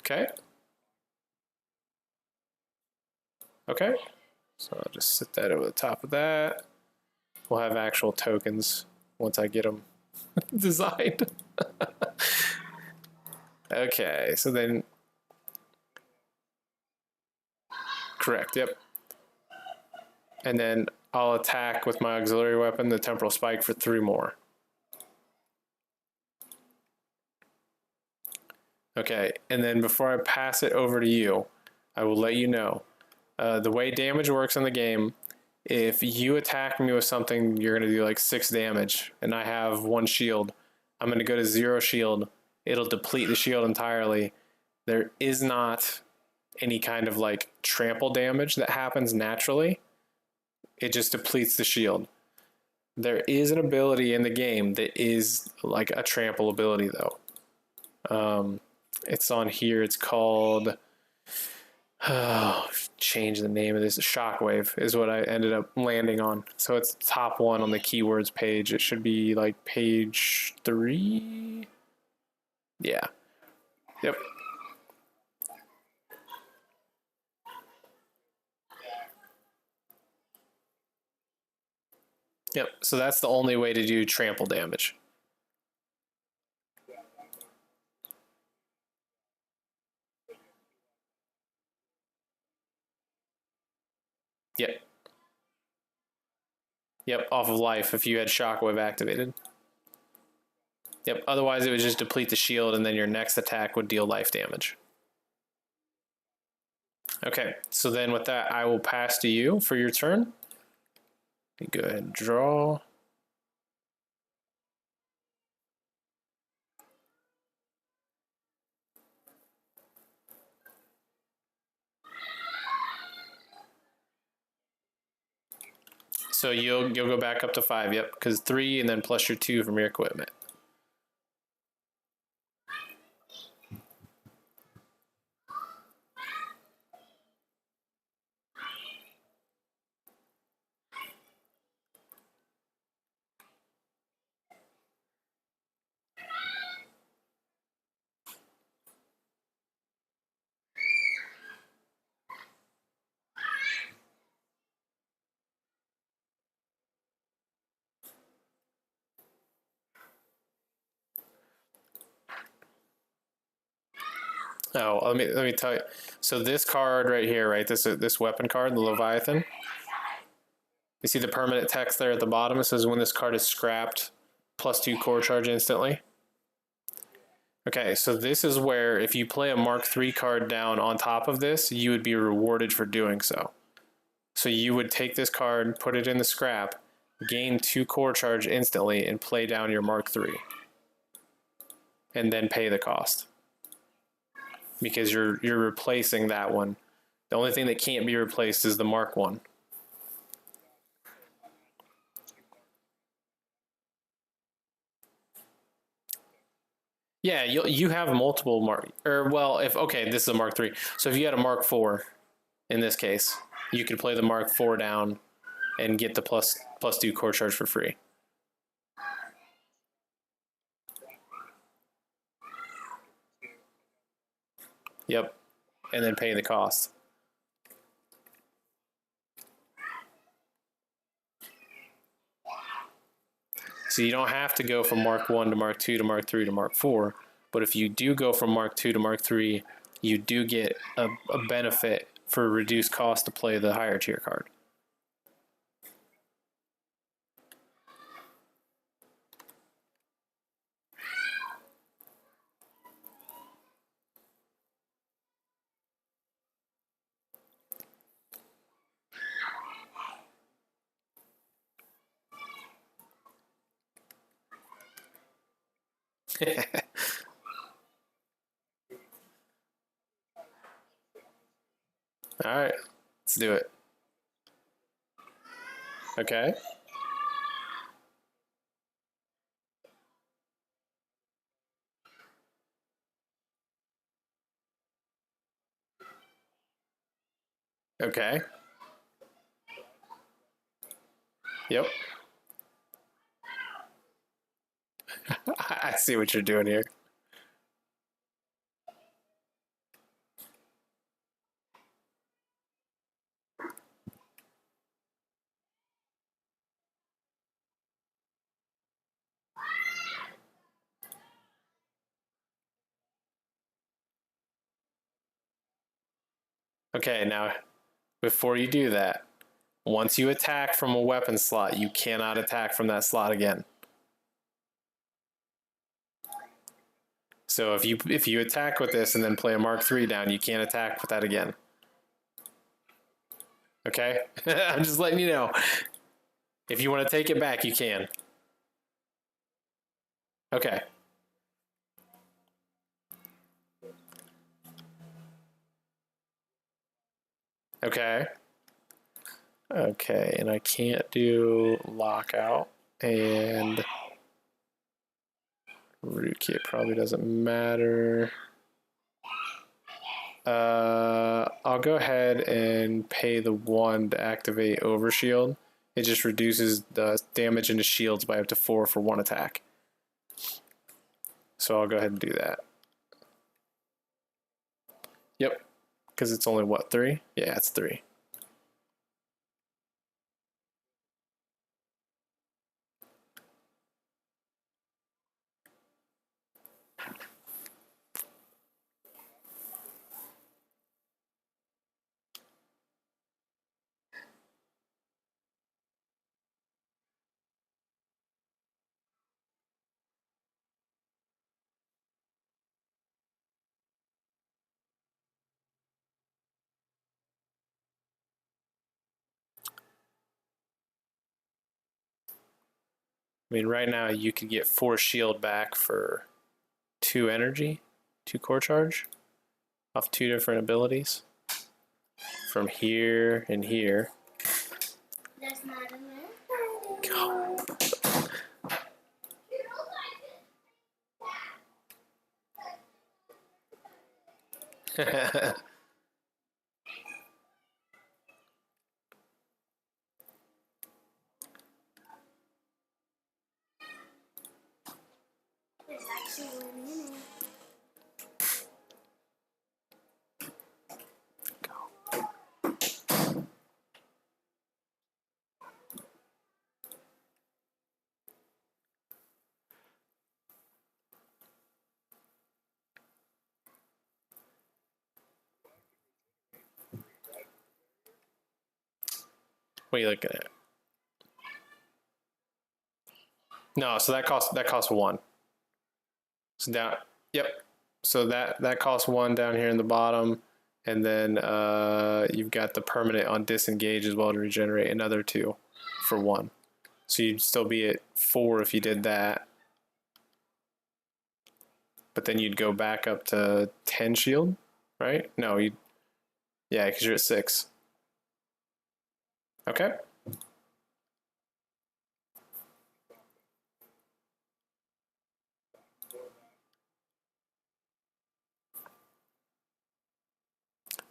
Okay. Okay. So I'll just set that over the top of that. We'll have actual tokens once I get them designed. Okay, so then, correct, yep. And then I'll attack with my auxiliary weapon, the temporal spike, for 3 more. Okay, and then before I pass it over to you, I will let you know the way damage works in the game. If you attack me with something, you're going to do like 6 damage, and I have 1 shield. I'm going to go to 0 shield. It'll deplete the shield entirely. There is not any kind of like trample damage that happens naturally. It just depletes the shield. There is an ability in the game that is like a trample ability though. It's on here. It's called, change the name of this. Shockwave is what I ended up landing on. So it's top 1 on the keywords page. It should be like page 3. Yeah. Yep. Yep. So that's the only way to do trample damage. Yep. Yep, off of life if you had Shockwave activated. Yep, otherwise it would just deplete the shield and then your next attack would deal life damage. Okay, so then with that, I will pass to you for your turn. Go ahead and draw. So you'll go back up to 5, yep, because 3 and then plus your 2 from your equipment. Oh, let me tell you. So this card right here, right? This weapon card, the Leviathan. You see the permanent text there at the bottom? It says when this card is scrapped, plus 2 core charge instantly. Okay, so this is where if you play a Mark III card down on top of this, you would be rewarded for doing so. So you would take this card, put it in the scrap, gain 2 core charge instantly, and play down your Mark III. And then pay the cost. Because you're replacing that one. The only thing that can't be replaced is the Mark I. Yeah, you have multiple Mark, or well, if okay, this is a Mark III. So if you had a Mark IV, in this case, you could play the Mark IV down, and get the plus 2 core charge for free. Yep, and then pay the cost. So you don't have to go from Mark 1 to Mark 2 to Mark 3 to Mark 4, but if you do go from Mark 2 to Mark 3, you do get a benefit for reduced cost to play the higher tier card. All right, let's do it. Okay. Okay. Yep. I see what you're doing here. Okay, now before you do that, once you attack from a weapon slot, you cannot attack from that slot again. So if you attack with this and then play a Mark 3 down, you can't attack with that again. Okay? I'm just letting you know. If you want to take it back, you can. Okay. Okay. Okay, and I can't do lockout, and rootkit probably doesn't matter. I'll go ahead and pay the 1 to activate overshield. It just reduces the damage into shields by up to 4 for 1 attack. So I'll go ahead and do that. Yep, because it's only what, 3? Yeah, it's 3. I mean, right now you could get 4 shield back for 2 energy, 2 core charge off 2 different abilities from here and here. That's not a There's actually one in it. What are you looking at? No, so that costs 1. So down, yep. So that costs 1 down here in the bottom, and then you've got the permanent on disengage as well to regenerate another 2 for 1. So you'd still be at 4 if you did that, but then you'd go back up to 10 shield, right? No, yeah, because you're at 6. Okay.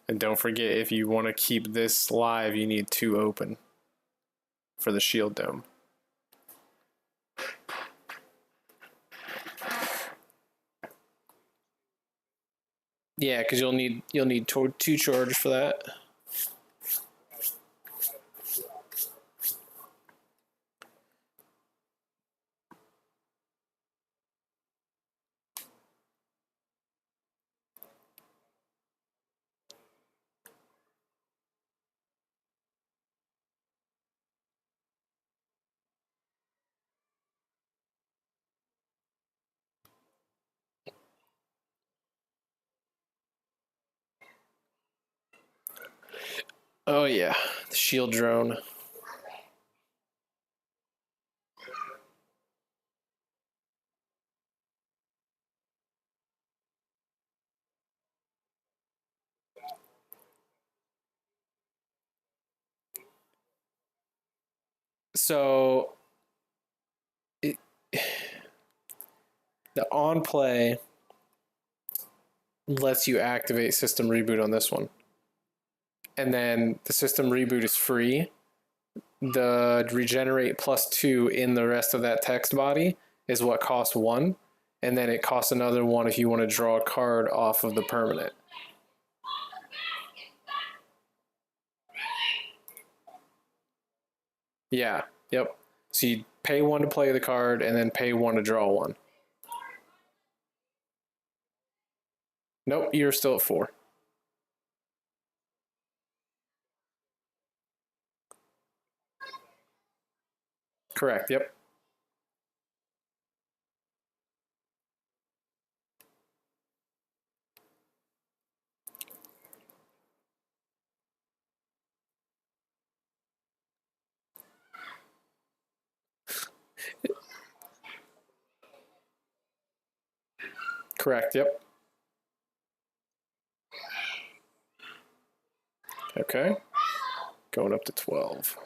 And don't forget, if you want to keep this live, you need 2 open. for the shield dome. Yeah, because you'll need two charges for that. Oh yeah, the shield drone. So the on play lets you activate system reboot on this one. And then the system reboot is free. The regenerate +2 in the rest of that text body is what costs 1. And then it costs another 1 if you want to draw a card off of the permanent. Yeah, yep. So you pay 1 to play the card and then pay 1 to draw 1. Nope, you're still at 4. Correct, yep. Correct, yep. Okay, going up to 12.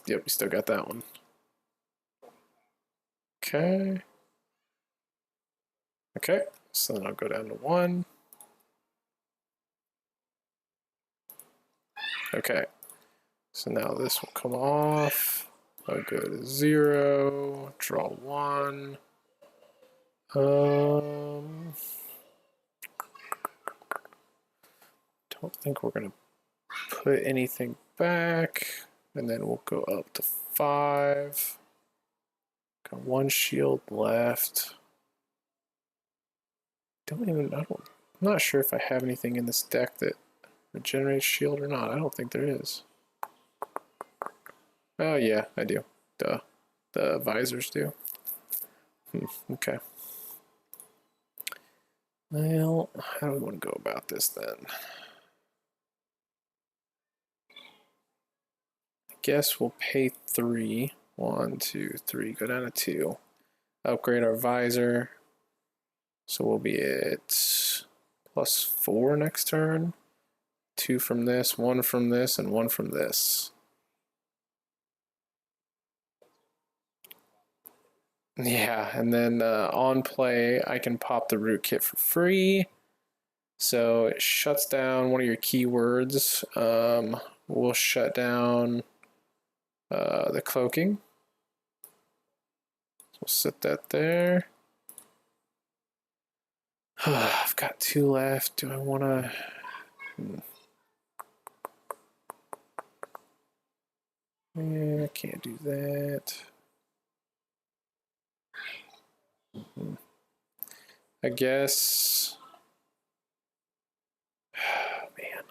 Yep, we still got that one. Okay. Okay, so then I'll go down to 1. Okay, so now this will come off. I'll go to 0, draw 1. Don't think we're gonna put anything back, and then we'll go up to 5. Got 1 shield left. I'm not sure if I have anything in this deck that regenerates shield or not. I don't think there is. Oh yeah, I do. Duh. The visors do. Okay. Well, how do we want to go about this then? I guess we'll pay 3. 1, 2, 3. Go down to 2. Upgrade our visor. So we'll be at +4 next turn. 2 from this, 1 from this, and 1 from this. Yeah, and then on play, I can pop the root kit for free. So it shuts down one of your keywords. We'll shut down the cloaking. So we'll set that there. I've got 2 left. Do I want to... Yeah, I can't do that. I guess... man.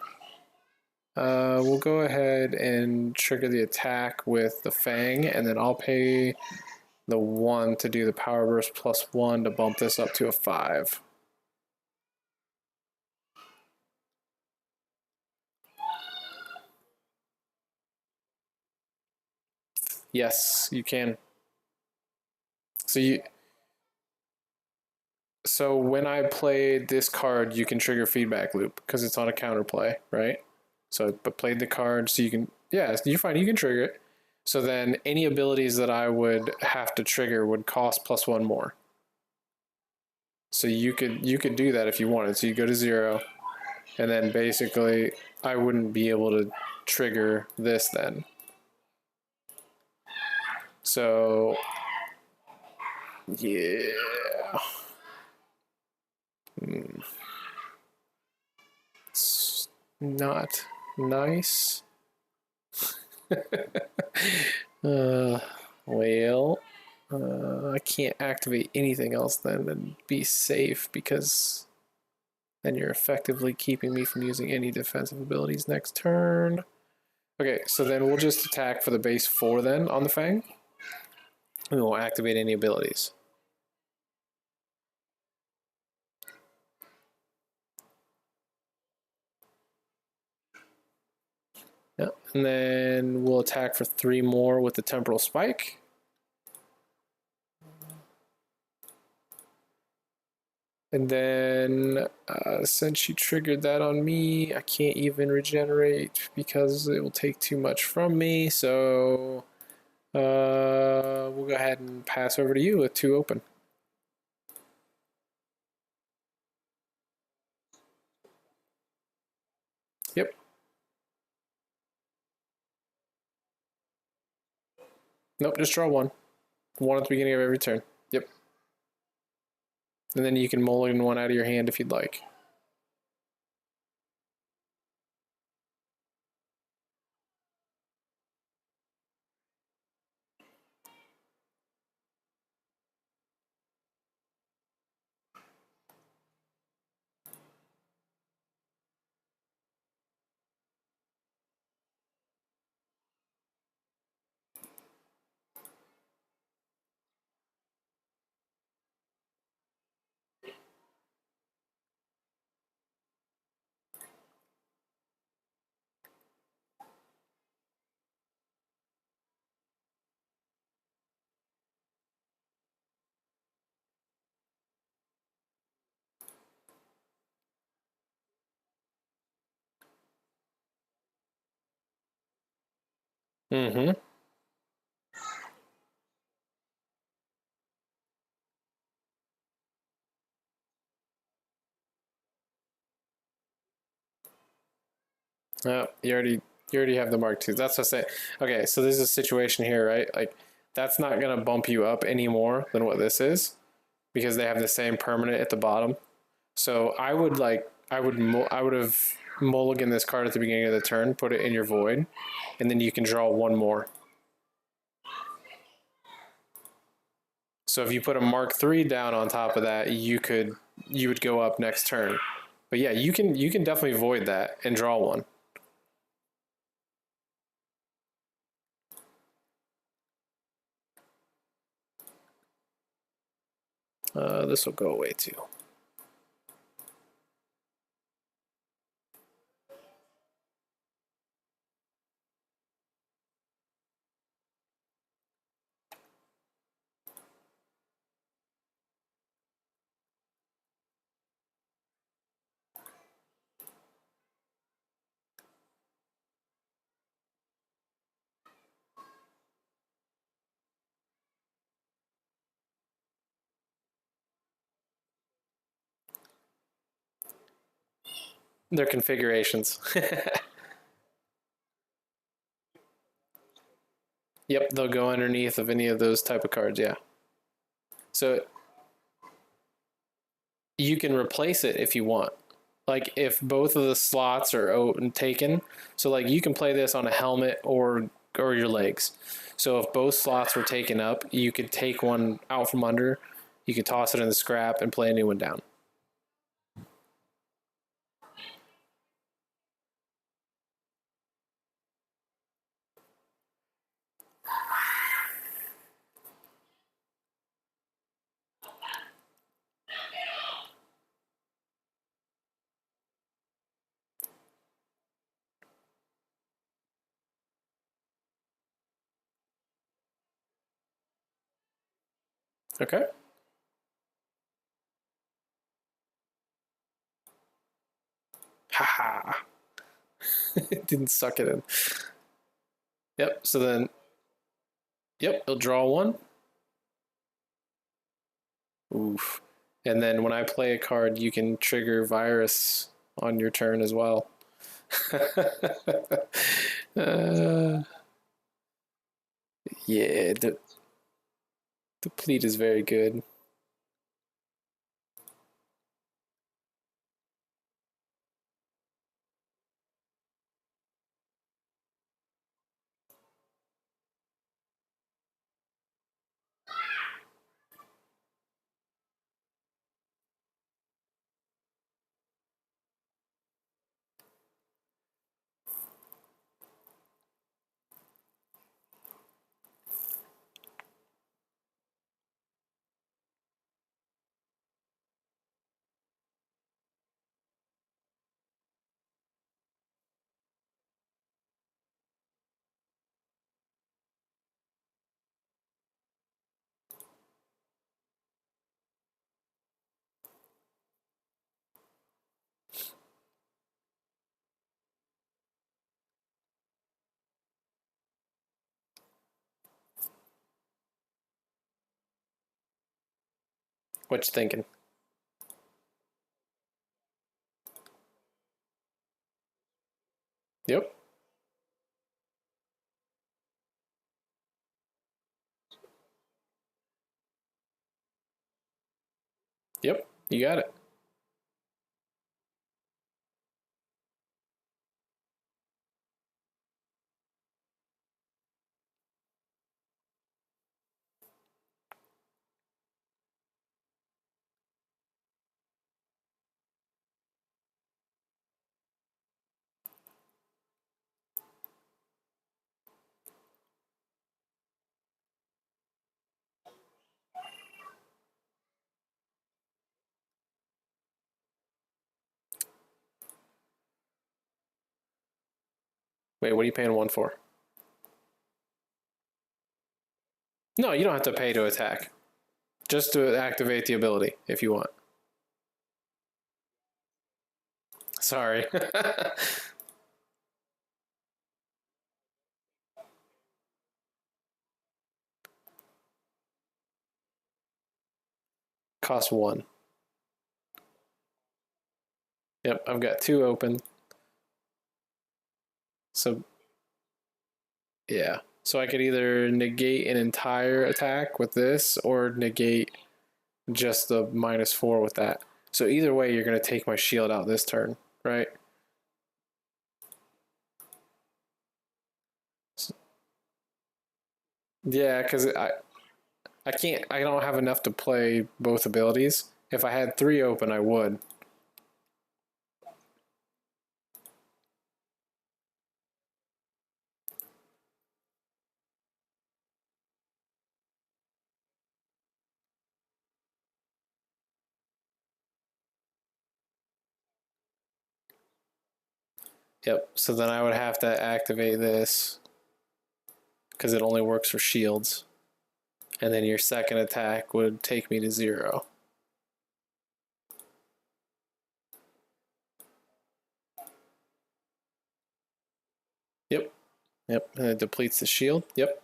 We'll go ahead and trigger the attack with the Fang, and then I'll pay the 1 to do the Power Burst +1 to bump this up to a 5. Yes, you can. So when I play this card, you can trigger feedback loop because it's on a counterplay, right? So I played the card, so you can, yeah, you're fine, you can trigger it. So then any abilities that I would have to trigger would cost +1 more. So you could do that if you wanted. So you go to 0, and then basically I wouldn't be able to trigger this then. So yeah. It's not nice. uh, well, I can't activate anything else then and be safe, because then you're effectively keeping me from using any defensive abilities next turn. Okay, so then we'll just attack for the base 4 then on the Fang. We won't activate any abilities. Yeah, and then we'll attack for 3 more with the Temporal Spike. And then since she triggered that on me, I can't even regenerate because it will take too much from me. So we'll go ahead and pass over to you with 2 open. Yep. Nope, just draw 1. 1 at the beginning of every turn. Yep. And then you can mulligan 1 out of your hand if you'd like. Mm-hmm. Oh, you already have the Mark II. That's what I say. Okay, so there's a situation here, right? Like, that's not gonna bump you up any more than what this is, because they have the same permanent at the bottom. So I would have mulligan this card at the beginning of the turn, put it in your void, and then you can draw 1 more. So if you put a Mark III down on top of that, you would go up next turn. But yeah, you can definitely void that and draw 1. This will go away too. Their configurations. Yep, they'll go underneath of any of those type of cards, yeah. So you can replace it if you want. Like if both of the slots are taken, so like you can play this on a helmet or your legs. So if both slots were taken up, you could take one out from under, you could toss it in the scrap and play a new one down. Okay. Haha. Didn't suck it in. Yep. So then, yep, he'll draw 1. Oof. And then when I play a card, you can trigger virus on your turn as well. Yeah, the deplete is very good. What you thinking? Yep. Yep. You got it. Wait, what are you paying one for? No, you don't have to pay to attack. Just to activate the ability if you want. Sorry. Cost one. Yep, I've got two open. So, yeah. So I could either negate an entire attack with this or negate just the -4 with that. So either way, you're going to take my shield out this turn, right? Yeah, because I can't, I don't have enough to play both abilities. If I had three open, I would. Yep, so then I would have to activate this because it only works for shields. And then your second attack would take me to 0. Yep, yep, and it depletes the shield. Yep.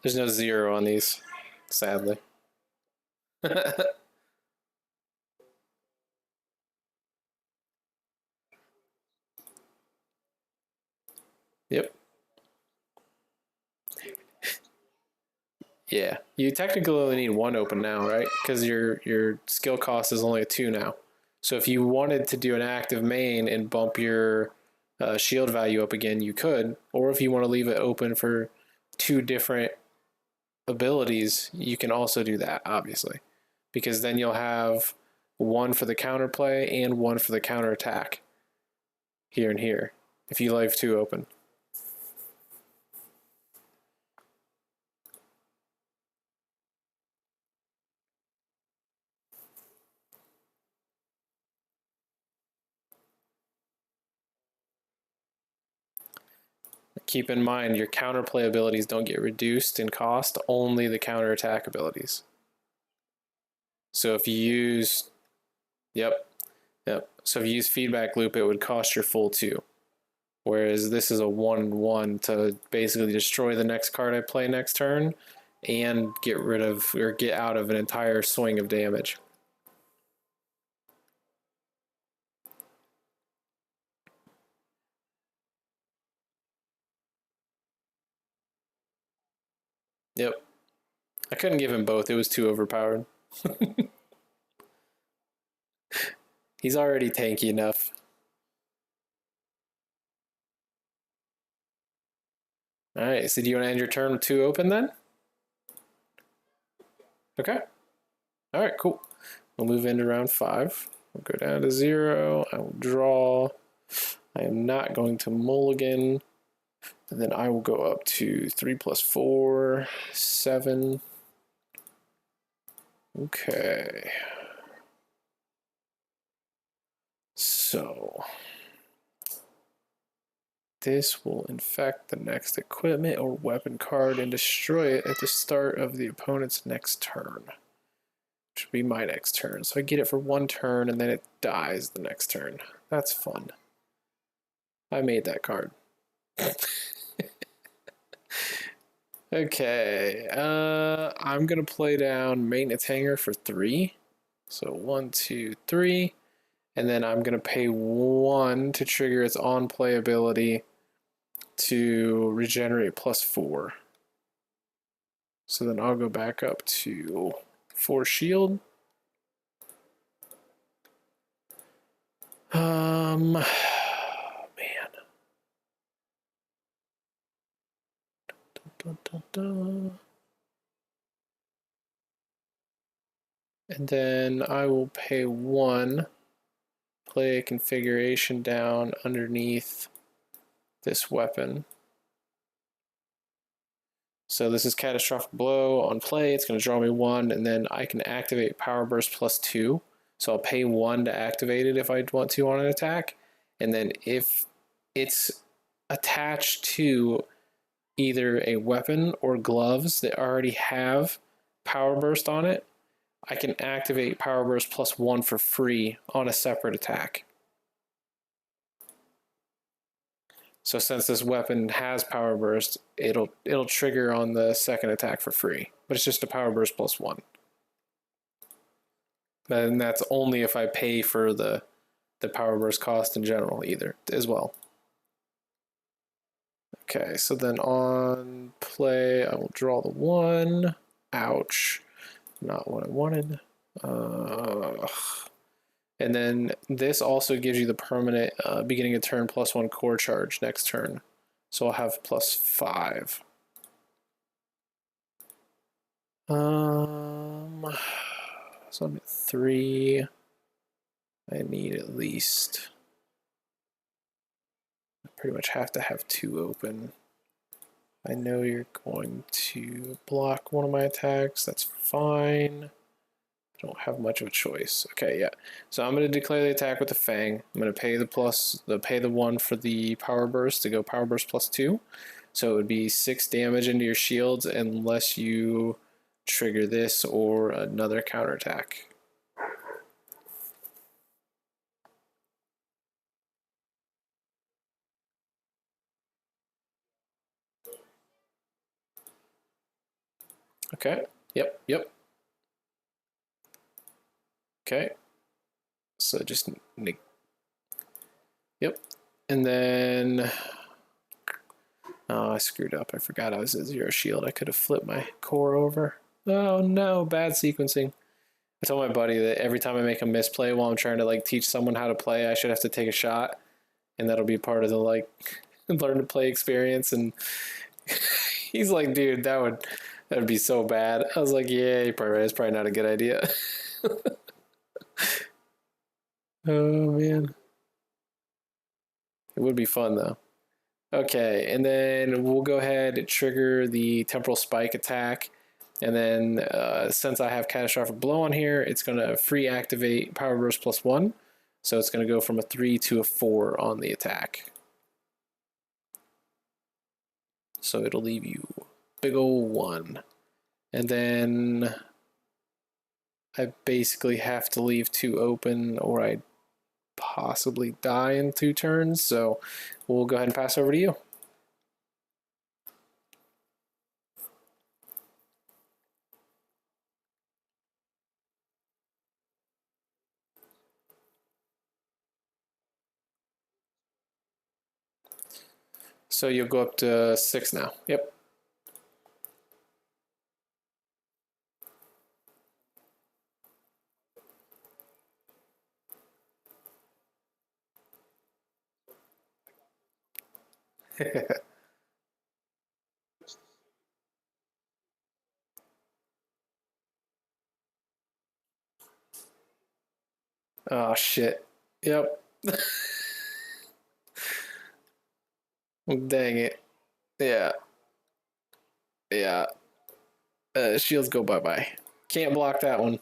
There's no 0 on these, sadly. Yep. Yeah, you technically only need one open now, right? Because your skill cost is only a 2 now. So if you wanted to do an active main and bump your shield value up again, you could. Or if you want to leave it open for two different abilities, you can also do that, obviously. Because then you'll have one for the counterplay and one for the counterattack here and here if you leave two open. Keep in mind your counterplay abilities don't get reduced in cost, only the counterattack abilities. So if you use, yep, yep. So if you use feedback loop, it would cost your full 2. Whereas this is a 1/1 to basically destroy the next card I play next turn and get rid of or get out of an entire swing of damage. Yep. I couldn't give him both. It was too overpowered. He's already tanky enough. All right, so do you want to end your turn with 2 open then? Okay. All right, cool. We'll move into round 5. We'll go down to 0. I will draw. I am not going to mulligan. And then I will go up to 3 plus 4, 7. Okay. So this will infect the next equipment or weapon card and destroy it at the start of the opponent's next turn. Which would be my next turn. So I get it for 1 turn and then it dies the next turn. That's fun. I made that card. Okay, I'm gonna play down maintenance hanger for 3. So 1, 2, 3. And then I'm gonna pay 1 to trigger its on play ability to regenerate plus 4. So then I'll go back up to 4 shield. Man. And then I will pay 1, play a configuration down underneath this weapon. So this is catastrophic blow on play. It's going to draw me 1, and then I can activate power burst plus 2. So I'll pay 1 to activate it if I want to on an attack. And then if it's attached to either a weapon or gloves that already have power burst on it, I can activate power burst plus 1 for free on a separate attack. So since this weapon has power burst, it'll trigger on the second attack for free, but it's just a power burst plus 1. And that's only if I pay for the power burst cost in general either as well. Okay, so then on play, I will draw the 1. Ouch. Not what I wanted. And then this also gives you the permanent beginning of turn plus 1 core charge next turn. So I'll have plus 5. So I'm at 3. I need at least, I pretty much have to have 2 open. I know you're going to block one of my attacks. That's fine. I don't have much of a choice. Okay, yeah. So I'm going to declare the attack with the Fang. I'm going to pay the 1 for the power burst to go power burst plus 2. So it would be 6 damage into your shields unless you trigger this or another counterattack. Okay. Yep. Okay. So just yep. And then I screwed up. I forgot I was at 0 shield. I could have flipped my core over. Oh no, bad sequencing. I told my buddy that every time I make a misplay while I'm trying to like teach someone how to play, I should have to take a shot, and that'll be part of the like learn to play experience. And he's like, dude, that would be so bad. I was like, yeah, you're probably right. It's probably not a good idea. Oh man, it would be fun though. Okay, and then we'll go ahead and trigger the temporal spike attack. And then since I have catastrophic blow on here, it's going to free activate power burst plus 1. So it's going to go from a 3 to a 4 on the attack. So it'll leave you big ol' 1. And then I basically have to leave 2 open or I possibly die in 2 turns. So we'll go ahead and pass over to you. So you'll go up to 6 now. Yep. Oh shit. Yep. Dang it. Yeah. Yeah. Shields go bye-bye. Can't block that one.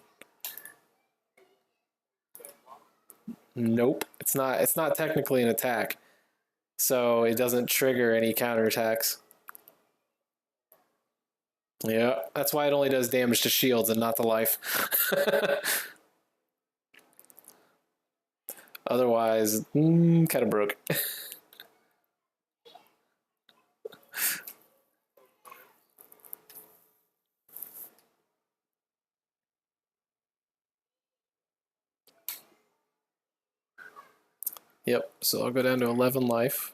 Nope. It's not technically an attack. So it doesn't trigger any counterattacks. Yeah, that's why it only does damage to shields and not to life. Otherwise, kind of broke. Yep, so I'll go down to 11 life.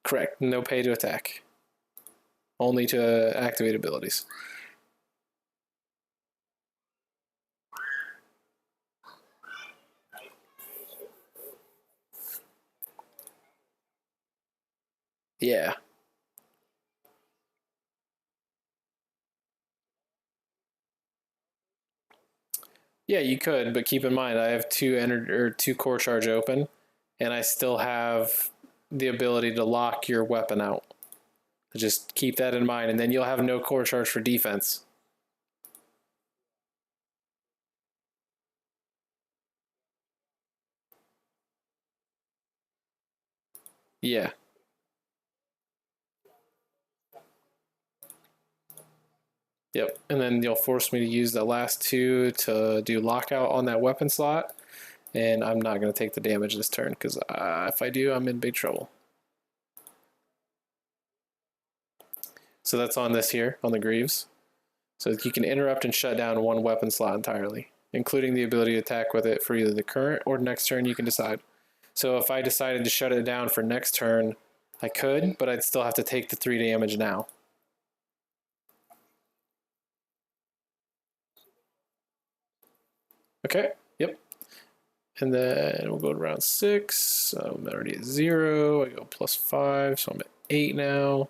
Correct, no pay to attack. Only to activate abilities. Yeah. Yeah, you could, but keep in mind I have two core charge open, and I still have the ability to lock your weapon out. Just keep that in mind, and then you'll have no core charge for defense. Yeah. Yep. And then you'll force me to use the last 2 to do lockout on that weapon slot, and I'm not going to take the damage this turn because if I do, I'm in big trouble. So that's on this here, on the Greaves. So you can interrupt and shut down one weapon slot entirely, including the ability to attack with it for either the current or next turn. You can decide. So if I decided to shut it down for next turn, I could, but I'd still have to take the 3 damage now. Okay, yep. And then we'll go to round 6. So I'm already at 0. I go +5, so I'm at 8 now.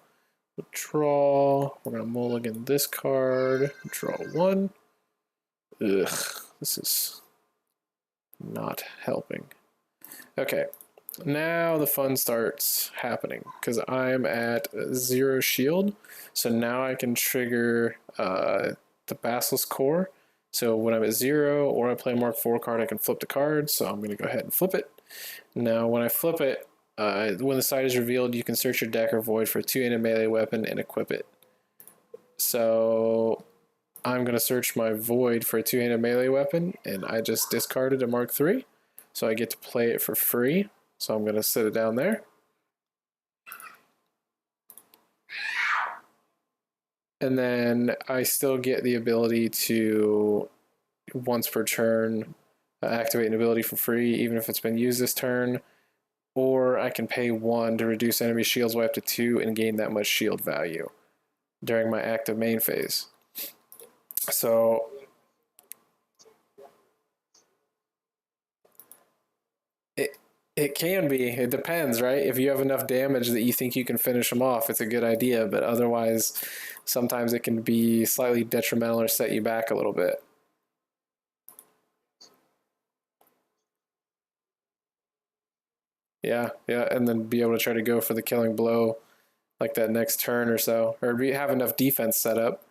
Draw. We're going to mulligan this card. Draw 1. Ugh, this is not helping. Okay, now the fun starts happening because I'm at 0 shield. So now I can trigger the Basilisk Core. So when I'm at 0 or I play a Mark 4 card, I can flip the card. So I'm going to go ahead and flip it. Now when I flip it, when the side is revealed, you can search your deck or void for a 2-handed melee weapon and equip it. So I'm going to search my void for a 2-handed melee weapon, and I just discarded a Mark 3. So I get to play it for free. So I'm going to set it down there. And then I still get the ability to, once per turn, activate an ability for free, even if it's been used this turn. Or I can pay 1 to reduce enemy shields by up to 2 and gain that much shield value during my active main phase. So it can be. It depends, right? If you have enough damage that you think you can finish them off, it's a good idea. But otherwise, sometimes it can be slightly detrimental or set you back a little bit. Yeah, and then be able to try to go for the killing blow like that next turn or so, or have enough defense set up.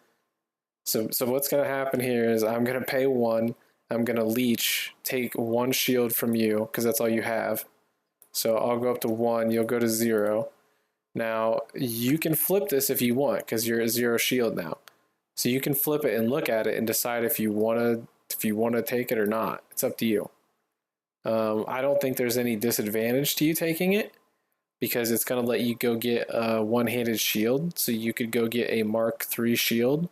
So what's going to happen here is I'm going to pay 1. I'm going to leech, take 1 shield from you because that's all you have. So I'll go up to 1. You'll go to 0. Now you can flip this if you want because you're at 0 shield now. So you can flip it and look at it and decide if you want to take it or not. It's up to you. I don't think there's any disadvantage to you taking it because it's going to let you go get a one-handed shield. So you could go get a Mark 3 shield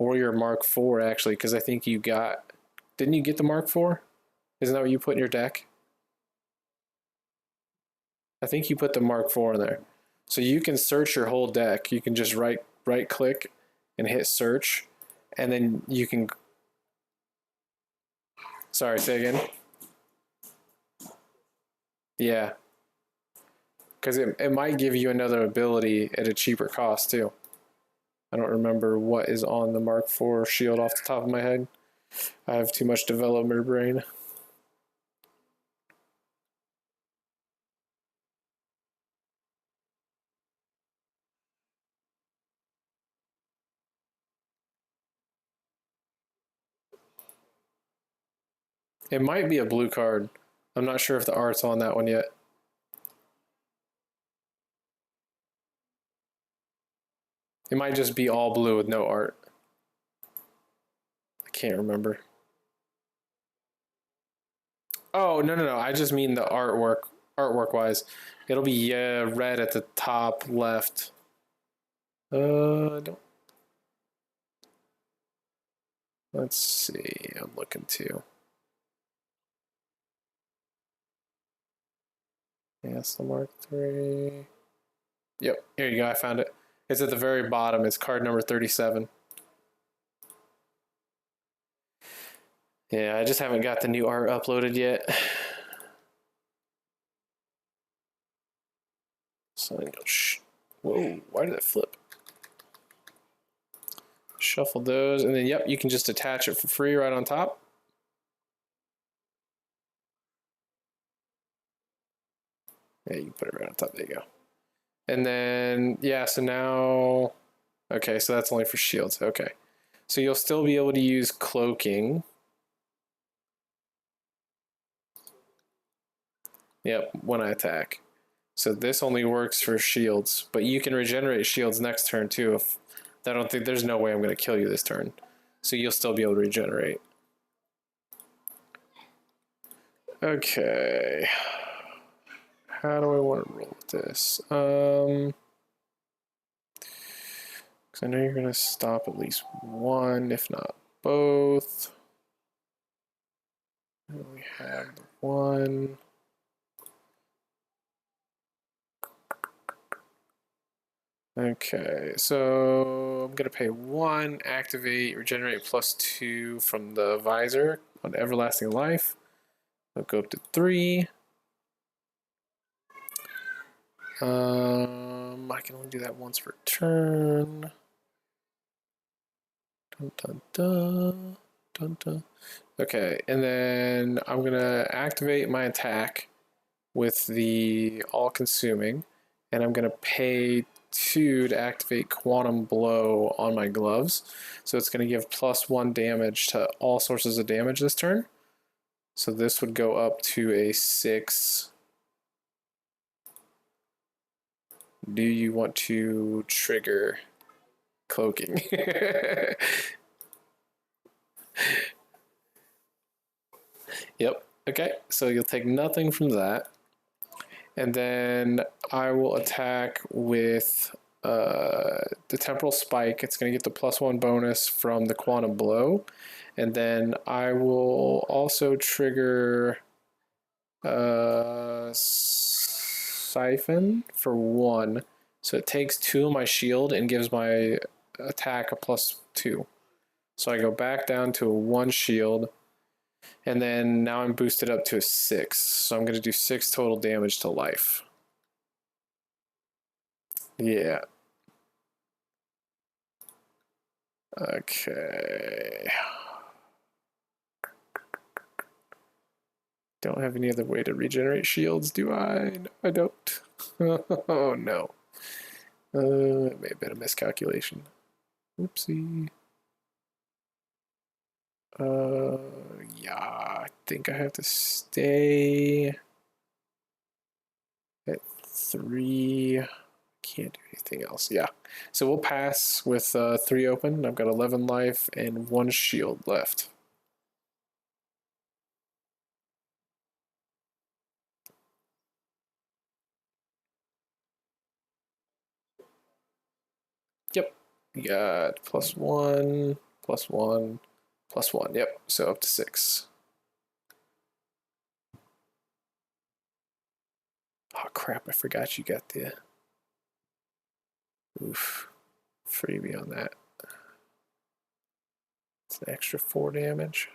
or your Mark IV actually, because I think you got. Didn't you get the Mark IV? Isn't that what you put in your deck? I think you put the Mark IV in there. So you can search your whole deck. You can just right click and hit search, and then you can. Sorry, say again. Yeah, because it might give you another ability at a cheaper cost too. I don't remember what is on the Mark IV shield off the top of my head. I have too much developer brain. It might be a blue card. I'm not sure if the art's on that one yet. It might just be all blue with no art. I can't remember. Oh, no. I just mean the artwork wise. It'll be red at the top left. Don't. Let's see. I'm looking too. Yes, the Mark III. Yep, here you go. I found it. It's at the very bottom. It's card number 37. Yeah, I just haven't got the new art uploaded yet. So I go, whoa, why did it flip? Shuffle those, and then yep, you can just attach it for free right on top. Yeah, you can put it right on top. There you go. And then yeah, so now, okay, so that's only for shields. Okay, so you'll still be able to use cloaking. Yep, when I attack. So this only works for shields, but you can regenerate shields next turn too. If I don't think there's no way I'm going to kill you this turn, so you'll still be able to regenerate. Okay, how do I want to roll with this? Because I know you're going to stop at least one, if not both. And we have the one. Okay, so I'm gonna pay 1, activate, regenerate +2 from the visor on Everlasting Life. I'll go up to 3. I can only do that once per turn. Dun, dun, dun, dun, dun. Okay, and then I'm gonna activate my attack with the all-consuming, and I'm gonna pay 2 to activate Quantum Blow on my gloves. So it's going to give +1 damage to all sources of damage this turn. So this would go up to a 6. Do you want to trigger cloaking? Yep. Okay, so you'll take nothing from that. And then I will attack with the Temporal Spike. It's going to get the +1 bonus from the Quantum Blow. And then I will also trigger Siphon for 1. So it takes 2 of my shield and gives my attack a +2. So I go back down to a 1 shield. And then now I'm boosted up to a 6. So I'm going to do 6 total damage to life. Yeah. Okay. Don't have any other way to regenerate shields, do I? No, I don't. Oh, no. It may have been a miscalculation. Oopsie. Yeah, I think I have to stay at 3. Can't do anything else. Yeah. So we'll pass with 3 open. I've got 11 life and 1 shield left. Yep. We got +1. +1, +1. Yep, so up to 6. Oh crap, I forgot you got the freebie on that. It's an extra 4 damage.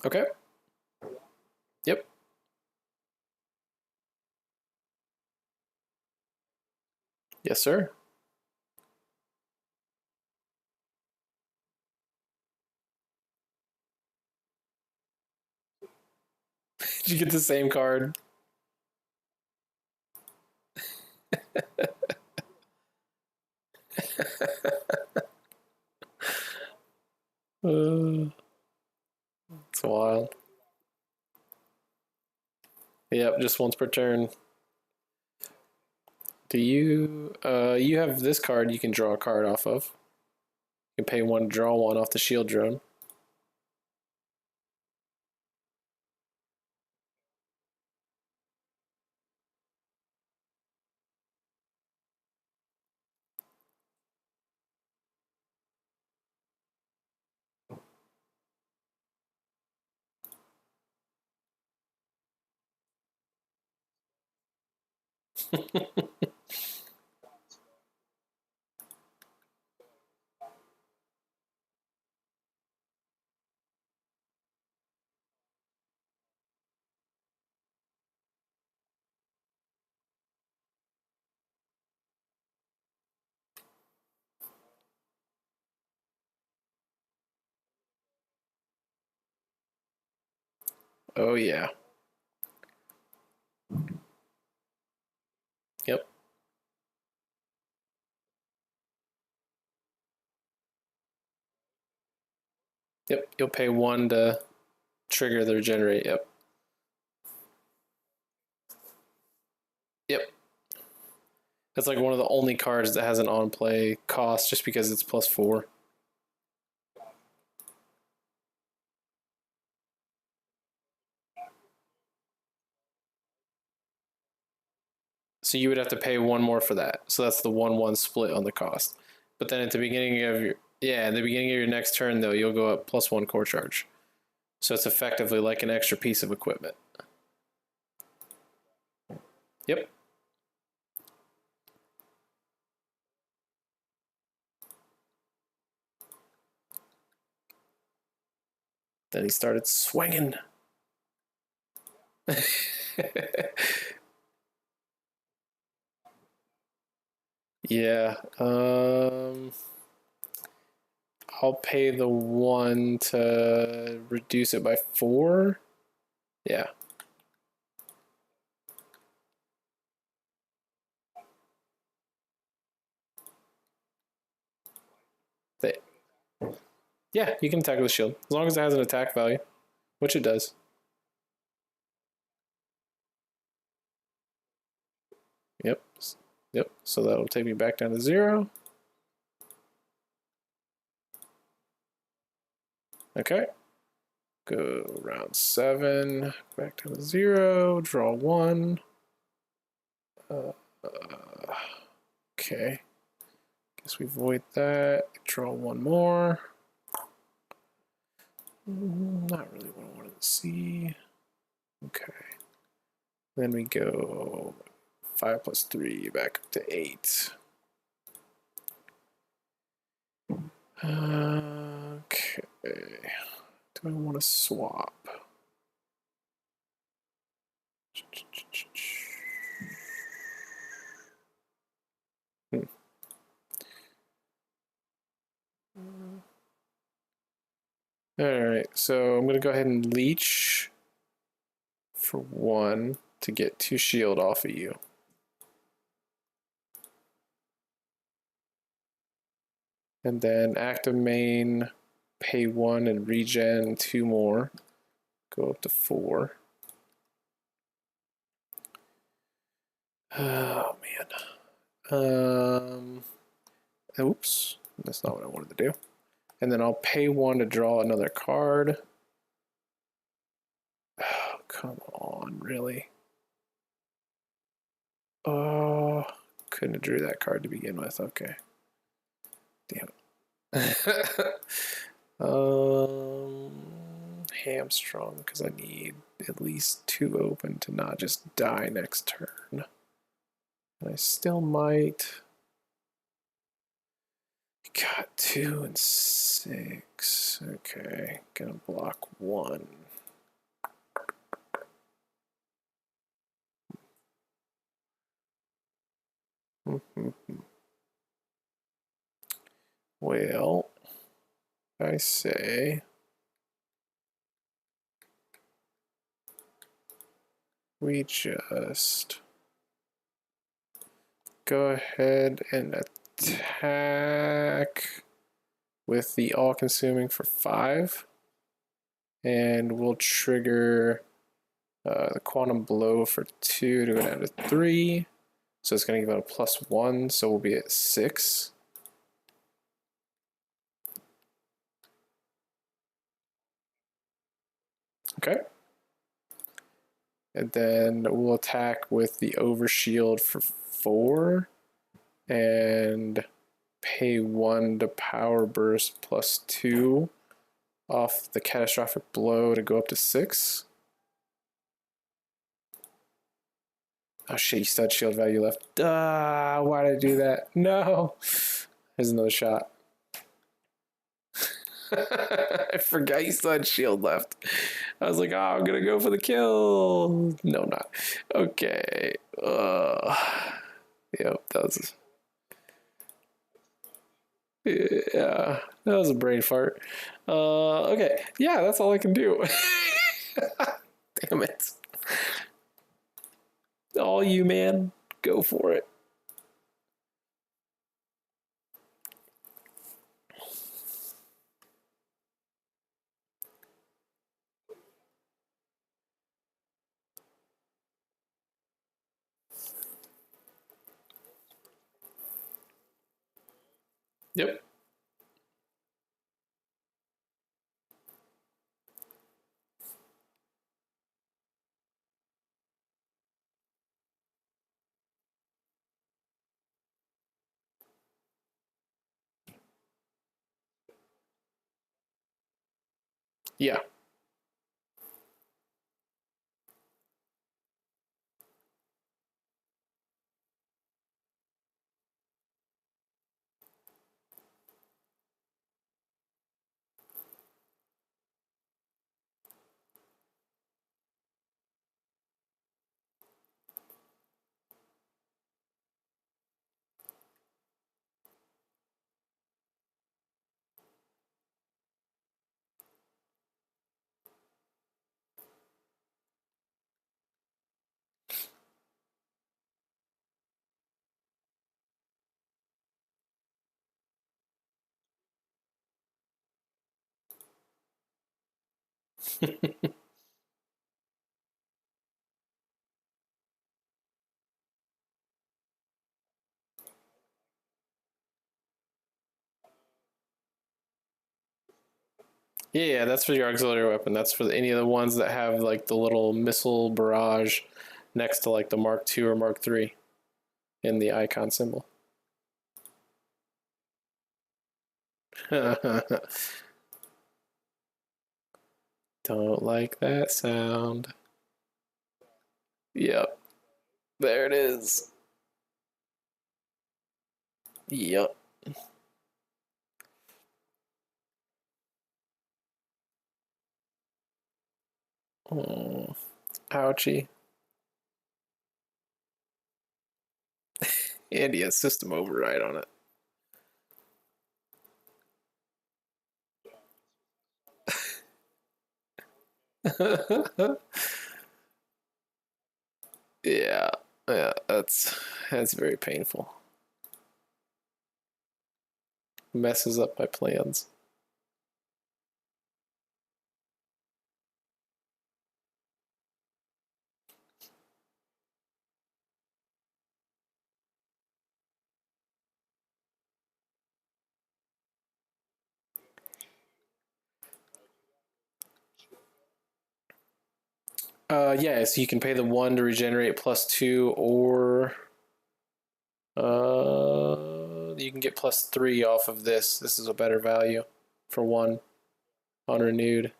Okay. Yep. Yes, sir. Did you get the same card? It's wild. Yep, just once per turn. Do you you have this card you can draw a card off of. You can pay 1 to draw 1 off the shield drone. Oh yeah. Yep. Yep. You'll pay 1 to trigger the regenerate. Yep. Yep. That's like one of the only cards that has an on play cost just because it's +4. So you would have to pay 1 more for that. So that's the 1-1 split on the cost. But then at the beginning of your at the beginning of your next turn though, you'll go up +1 core charge. So it's effectively like an extra piece of equipment. Yep. Then he started swinging. Yeah. I'll pay the 1 to reduce it by 4. Yeah. They, yeah, you can attack with a shield as long as it has an attack value, which it does. Yep. Yep. So that'll take me back down to 0. Okay. Go round 7. Back down to 0. Draw 1. Okay. Guess we void that. Draw 1 more. Not really what I wanted to see. Okay. Then we go 5 + 3 back up to 8. Okay. Do I want to swap? Alright, so I'm going to go ahead and leech for 1 to get 2 shield off of you. And then active main, pay 1 and regen 2 more. Go up to 4. Oh man. Oops, that's not what I wanted to do. And then I'll pay 1 to draw another card. Oh, come on, really? Oh, couldn't have drew that card to begin with. Okay. Damn it. Hamstrung, because I need at least 2 open to not just die next turn. And I still might. Got 2 and 6. Okay, gonna block 1. Well, I say we just go ahead and attack with the all-consuming for 5, and we'll trigger the quantum blow for 2 to go down to 3. So it's going to give out a +1, so we'll be at 6. Okay. And then we'll attack with the overshield for 4 and pay 1 to power burst +2 off the catastrophic blow to go up to 6. Oh shit, you still had shield value left. Why did I do that? No! There's another shot. I forgot you still had shield left. I was like, oh, I'm gonna go for the kill. No, I'm not. Okay. Yep, that was... Yeah, that was a brain fart. Okay, yeah, that's all I can do. Damn it. All you, man. Go for it. Yep. Yeah. Yeah, that's for your auxiliary weapon. That's for any of the ones that have like the little missile barrage next to like the Mark II or Mark III in the icon symbol. Don't like that sound. Yep, there it is. Yep. Oh, ouchie. And he has system override on it. Yeah, yeah, that's very painful. Messes up my plans. Yeah, so you can pay the 1 to regenerate +2, or you can get +3 off of this. This is a better value for 1 on renewed.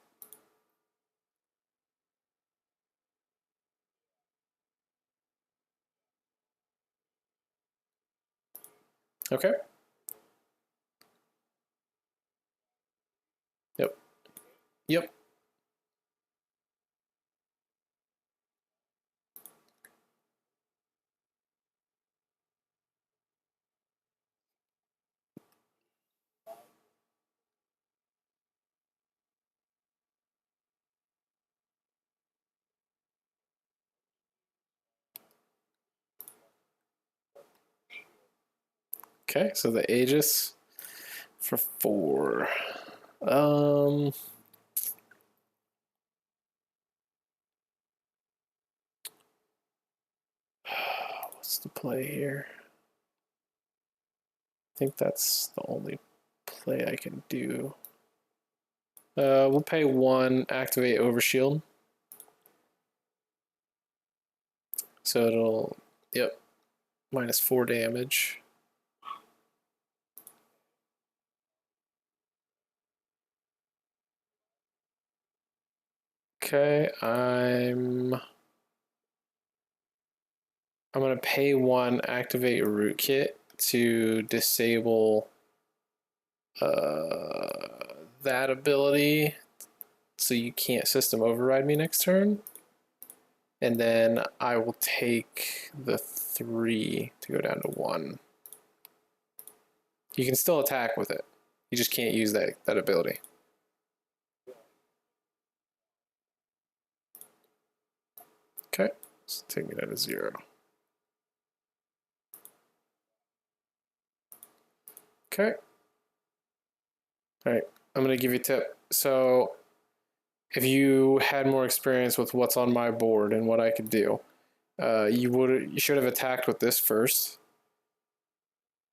Okay. Yep. Yep. Okay, so the Aegis for 4. Um, what's the play here? I think that's the only play I can do. We'll pay 1, activate Overshield. So it'll, yep, -4 damage. Okay, I'm gonna pay 1, activate Rootkit to disable that ability, so you can't system override me next turn. And then I will take the 3 to go down to 1. You can still attack with it. You just can't use that ability. Okay, so take me down to 0. Okay. All right, I'm gonna give you a tip. So if you had more experience with what's on my board and what I could do, you should have attacked with this first,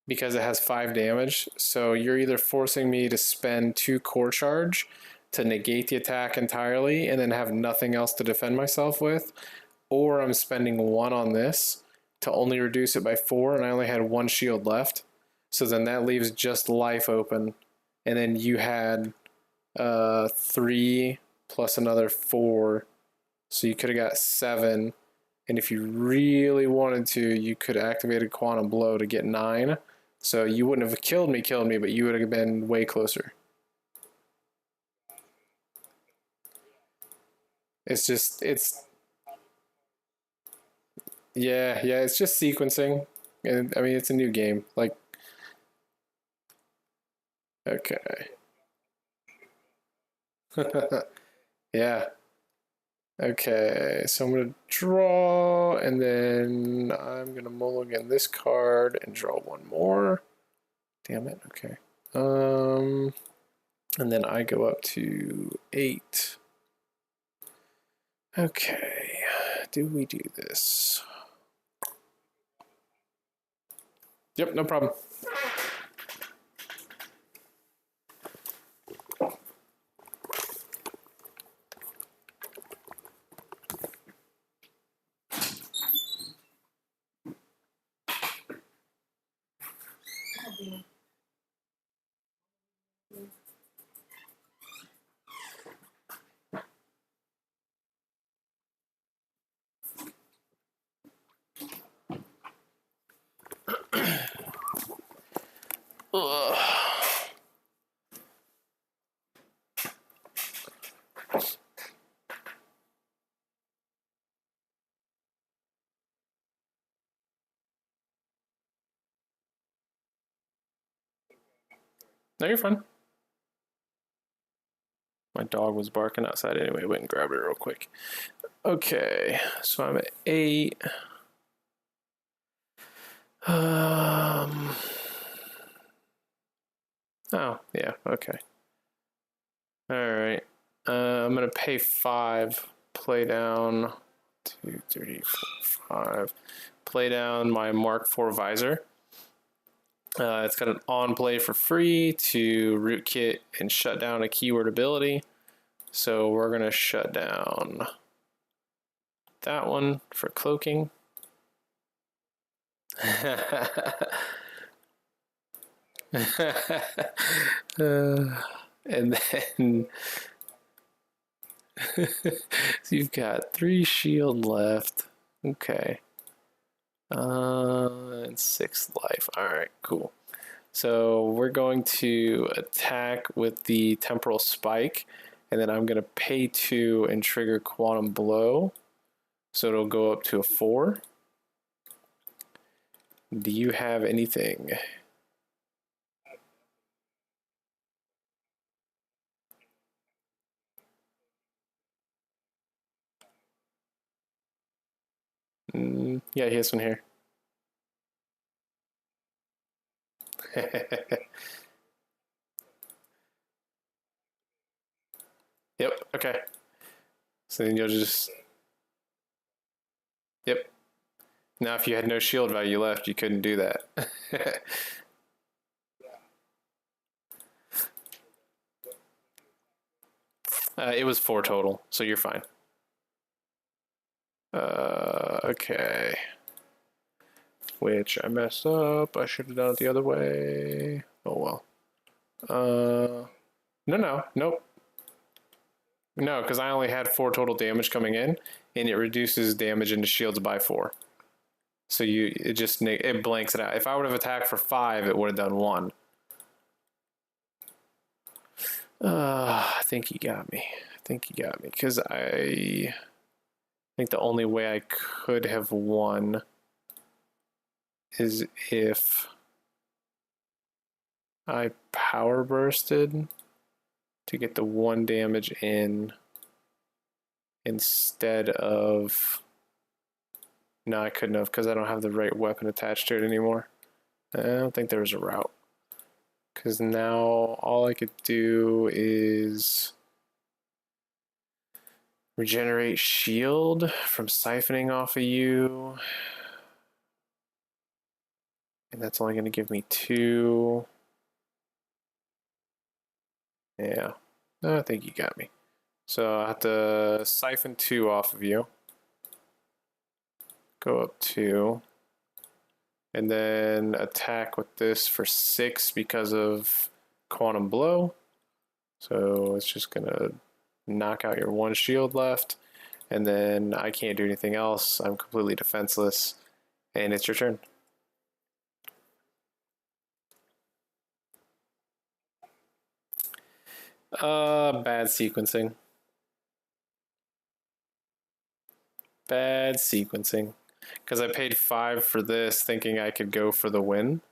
because it has 5 damage. So you're either forcing me to spend 2 core charge to negate the attack entirely and then have nothing else to defend myself with, or I'm spending 1 on this to only reduce it by 4, and I only had 1 shield left. So then that leaves just life open, and then you had 3 plus another 4, so you could have got 7. And if you really wanted to, you could have activated Quantum Blow to get 9. So you wouldn't have killed me, but you would have been way closer. Yeah, it's just sequencing. And I mean, it's a new game. Like, okay. Yeah. Okay, so I'm gonna draw, and then I'm gonna mulligan this card and draw 1 more. Damn it, okay. And then I go up to 8. Okay, do we do this? Yep, no problem. Ugh. No, you're fine. My dog was barking outside anyway. Went and grabbed it real quick. Okay, so I'm at 8. Oh, yeah, okay. All right. I'm gonna pay 5. Play down 2, 3, 4, 5. Play down my Mark IV visor. It's got an on play for free to rootkit and shut down a keyword ability. So we're gonna shut down that one for cloaking. And then so you've got 3 shield left. Okay. And 6 life. All right, cool. So we're going to attack with the temporal spike, and then I'm going to pay 2 and trigger quantum blow. So it'll go up to a 4. Do you have anything? Yeah, he has one here. Yep, okay. So then you'll just... Yep. Now if you had no shield value left, you couldn't do that. It was 4 total, so you're fine. Okay. Which I messed up. I should have done it the other way. Oh well. Nope. No, because I only had 4 total damage coming in, and it reduces damage into shields by 4. So it blanks it out. If I would have attacked for 5, it would have done 1. I think you got me. Because I think the only way I could have won is if I power bursted to get the 1 damage in instead of... No, I couldn't have because I don't have the right weapon attached to it anymore. I don't think there was a route. Because now all I could do is regenerate shield from siphoning off of you. And that's only going to give me 2. Yeah, I think you got me. So I have to siphon 2 off of you. Go up 2. And then attack with this for 6 because of quantum blow. So it's just going to knock out your 1 shield left. And then I can't do anything else. I'm completely defenseless. And it's your turn. Bad sequencing. Bad sequencing. Because I paid 5 for this thinking I could go for the win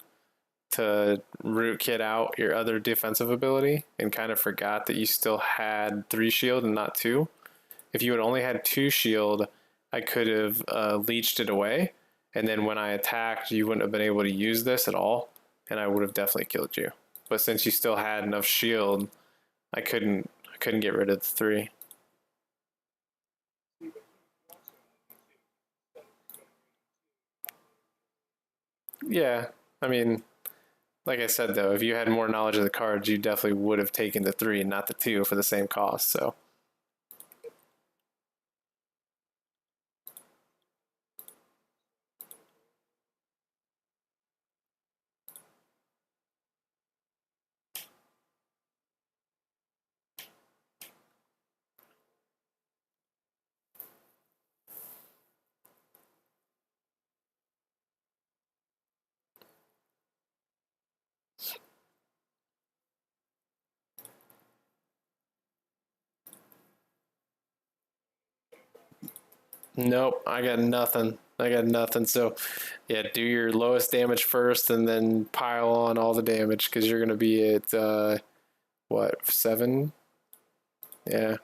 to rootkit out your other defensive ability and kind of forgot that you still had 3 shield and not 2. If you had only had 2 shield, I could have leeched it away, and then when I attacked, you wouldn't have been able to use this at all, and I would have definitely killed you. But since you still had enough shield, I couldn't get rid of the 3. Yeah, I mean, like I said though, if you had more knowledge of the cards, you definitely would have taken the 3 and not the 2 for the same cost. So. Nope, I got nothing. So, yeah, do your lowest damage first, and then pile on all the damage because you're gonna be at what, 7? Yeah.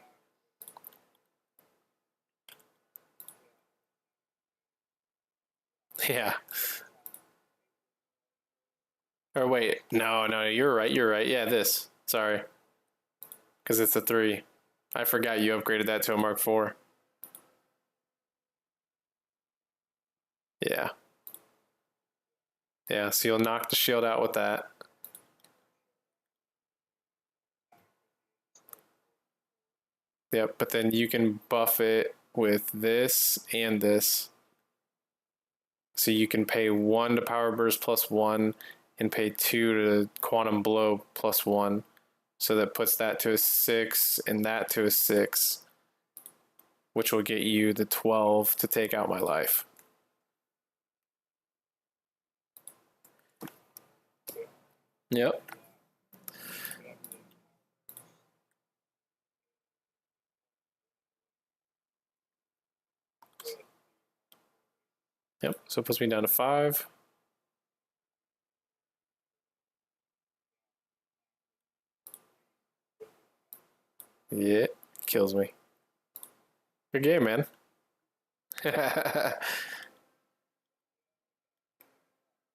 Yeah. Or wait, no, you're right. Yeah, this. Sorry, because it's a 3. I forgot you upgraded that to a Mark 4. Yeah. Yeah, so you'll knock the shield out with that. Yep, but then you can buff it with this and this. So you can pay 1 to Power Burst plus 1 and pay 2 to Quantum Blow plus 1. So that puts that to a 6 and that to a 6, which will get you the 12 to take out my life. Yep. Yep, so it puts me down to 5. Yeah, kills me. Good game, man.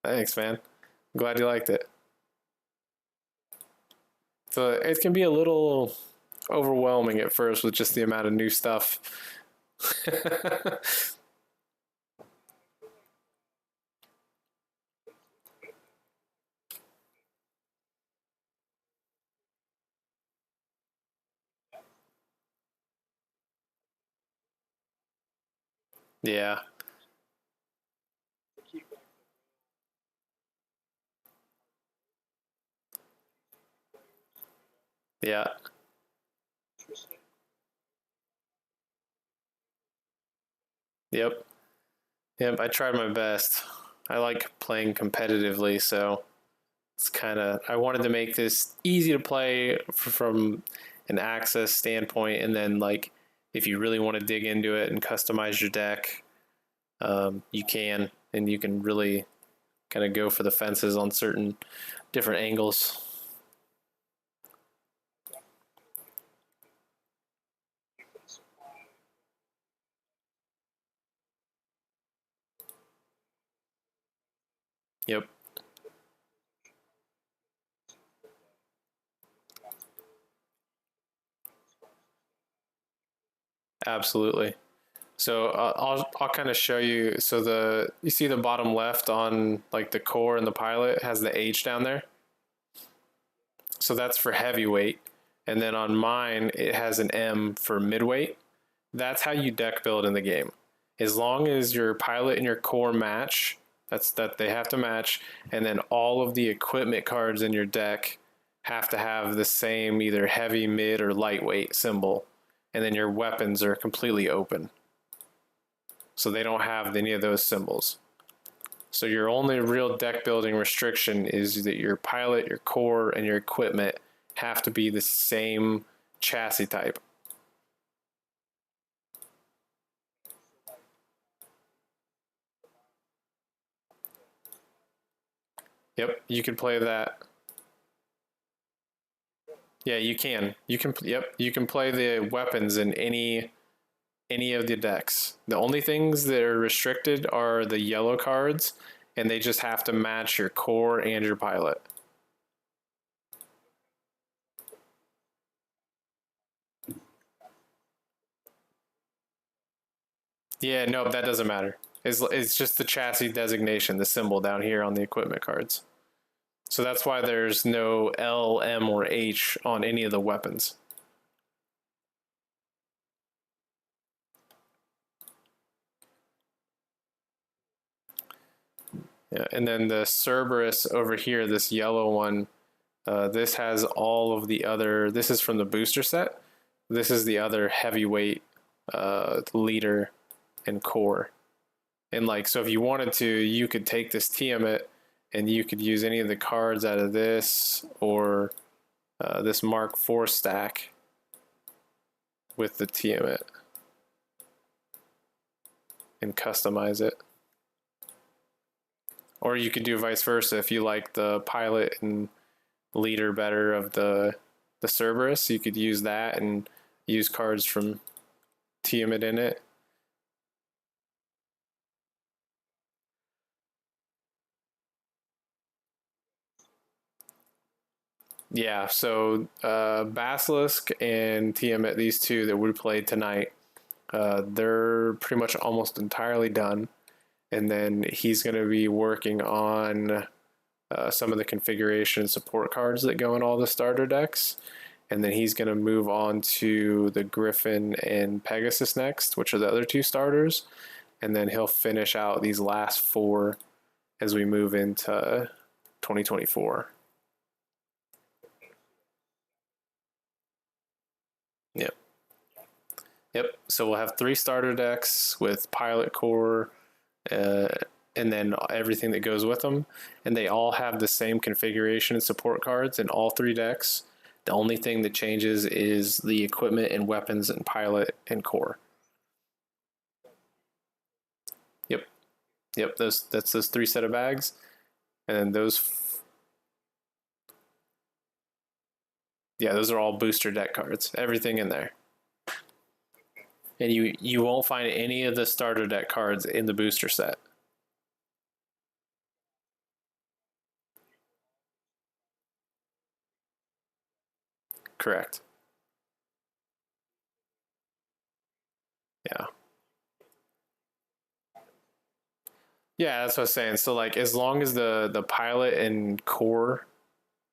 Thanks, man. I'm glad you liked it. So it can be a little overwhelming at first with just the amount of new stuff. Yeah. Yeah. Yep. Yep. I tried my best. I like playing competitively, so it's kind of, I wanted to make this easy to play from an access standpoint, and then like if you really want to dig into it and customize your deck, you can, and you can really kind of go for the fences on certain different angles. Yep. Absolutely. So I'll kind of show you. So you see the bottom left on like the core and the pilot has the H down there. So that's for heavyweight, and then on mine it has an M for midweight. That's how you deck build in the game. As long as your pilot and your core match, that they have to match, and then all of the equipment cards in your deck have to have the same either heavy, mid, or lightweight symbol, and then your weapons are completely open. So they don't have any of those symbols. So your only real deck building restriction is that your pilot, your core, and your equipment have to be the same chassis type. Yep, you can play that. Yeah, you can. Yep, you can play the weapons in any of the decks. The only things that are restricted are the yellow cards, and they just have to match your core and your pilot. Yeah, no, that doesn't matter. It's just the chassis designation, the symbol down here on the equipment cards. So that's why there's no L, M, or H on any of the weapons. Yeah, and then the Cerberus over here, this yellow one, this has all of the other, this is from the booster set. This is the other heavyweight leader and core. And like, so if you wanted to, you could take this Tiamat and you could use any of the cards out of this or this Mark IV stack with the Tiamat and customize it. Or you could do vice versa. If you like the pilot and leader better of the Cerberus, you could use that and use cards from Tiamat in it. Yeah, so Basilisk and Tiamat, these two that we played tonight, they're pretty much almost entirely done. And then he's going to be working on some of the configuration and support cards that go in all the starter decks. and then he's going to move on to the Griffin and Pegasus next, which are the other two starters, and then he'll finish out these last four as we move into 2024. Yep. Yep. So we'll have 3 starter decks with Pilot Core, and then everything that goes with them. And they all have the same configuration and support cards in all 3 decks. The only thing that changes is the equipment and weapons and pilot and core. Yep. Yep. That's those 3 set of bags. And then those, yeah, those are all booster deck cards. Everything in there. And you won't find any of the starter deck cards in the booster set. Correct. Yeah. Yeah, that's what I was saying. So like as long as the pilot and core,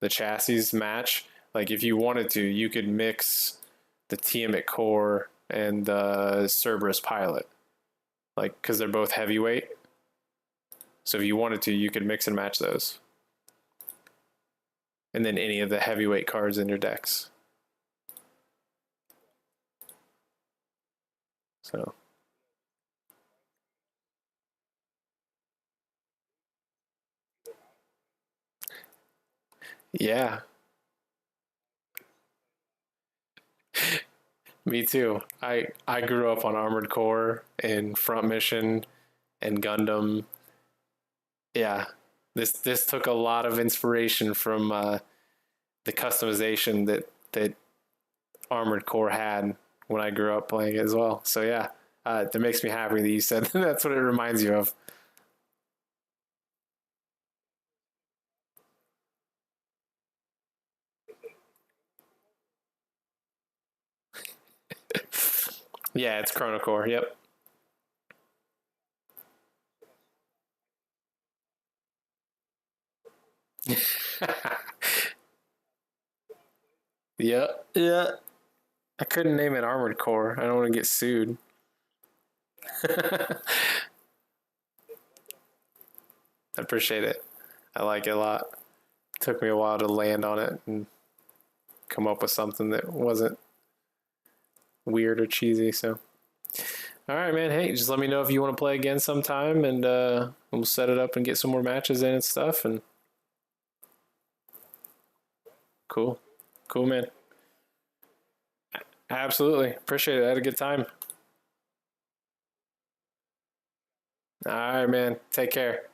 the chassis match, like if you wanted to, you could mix the Tiamat core and the Cerberus pilot. Like cuz they're both heavyweight. So if you wanted to, you could mix and match those. And then any of the heavyweight cards in your decks. So yeah, me too. I grew up on Armored Core and Front Mission and Gundam. Yeah, this took a lot of inspiration from the customization that Armored Core had when I grew up playing it as well. So yeah, that makes me happy that you said that's what it reminds you of. Yeah, it's Chrono Core. Yep. Yep. Yeah. I couldn't name it Armored Core. I don't want to get sued. I appreciate it. I like it a lot. It took me a while to land on it and come up with something that wasn't weird or cheesy. So, all right, man. Hey, just let me know if you want to play again sometime, and we'll set it up and get some more matches in and stuff. And cool, cool, man. Absolutely appreciate it. I had a good time. All right, man. Take care.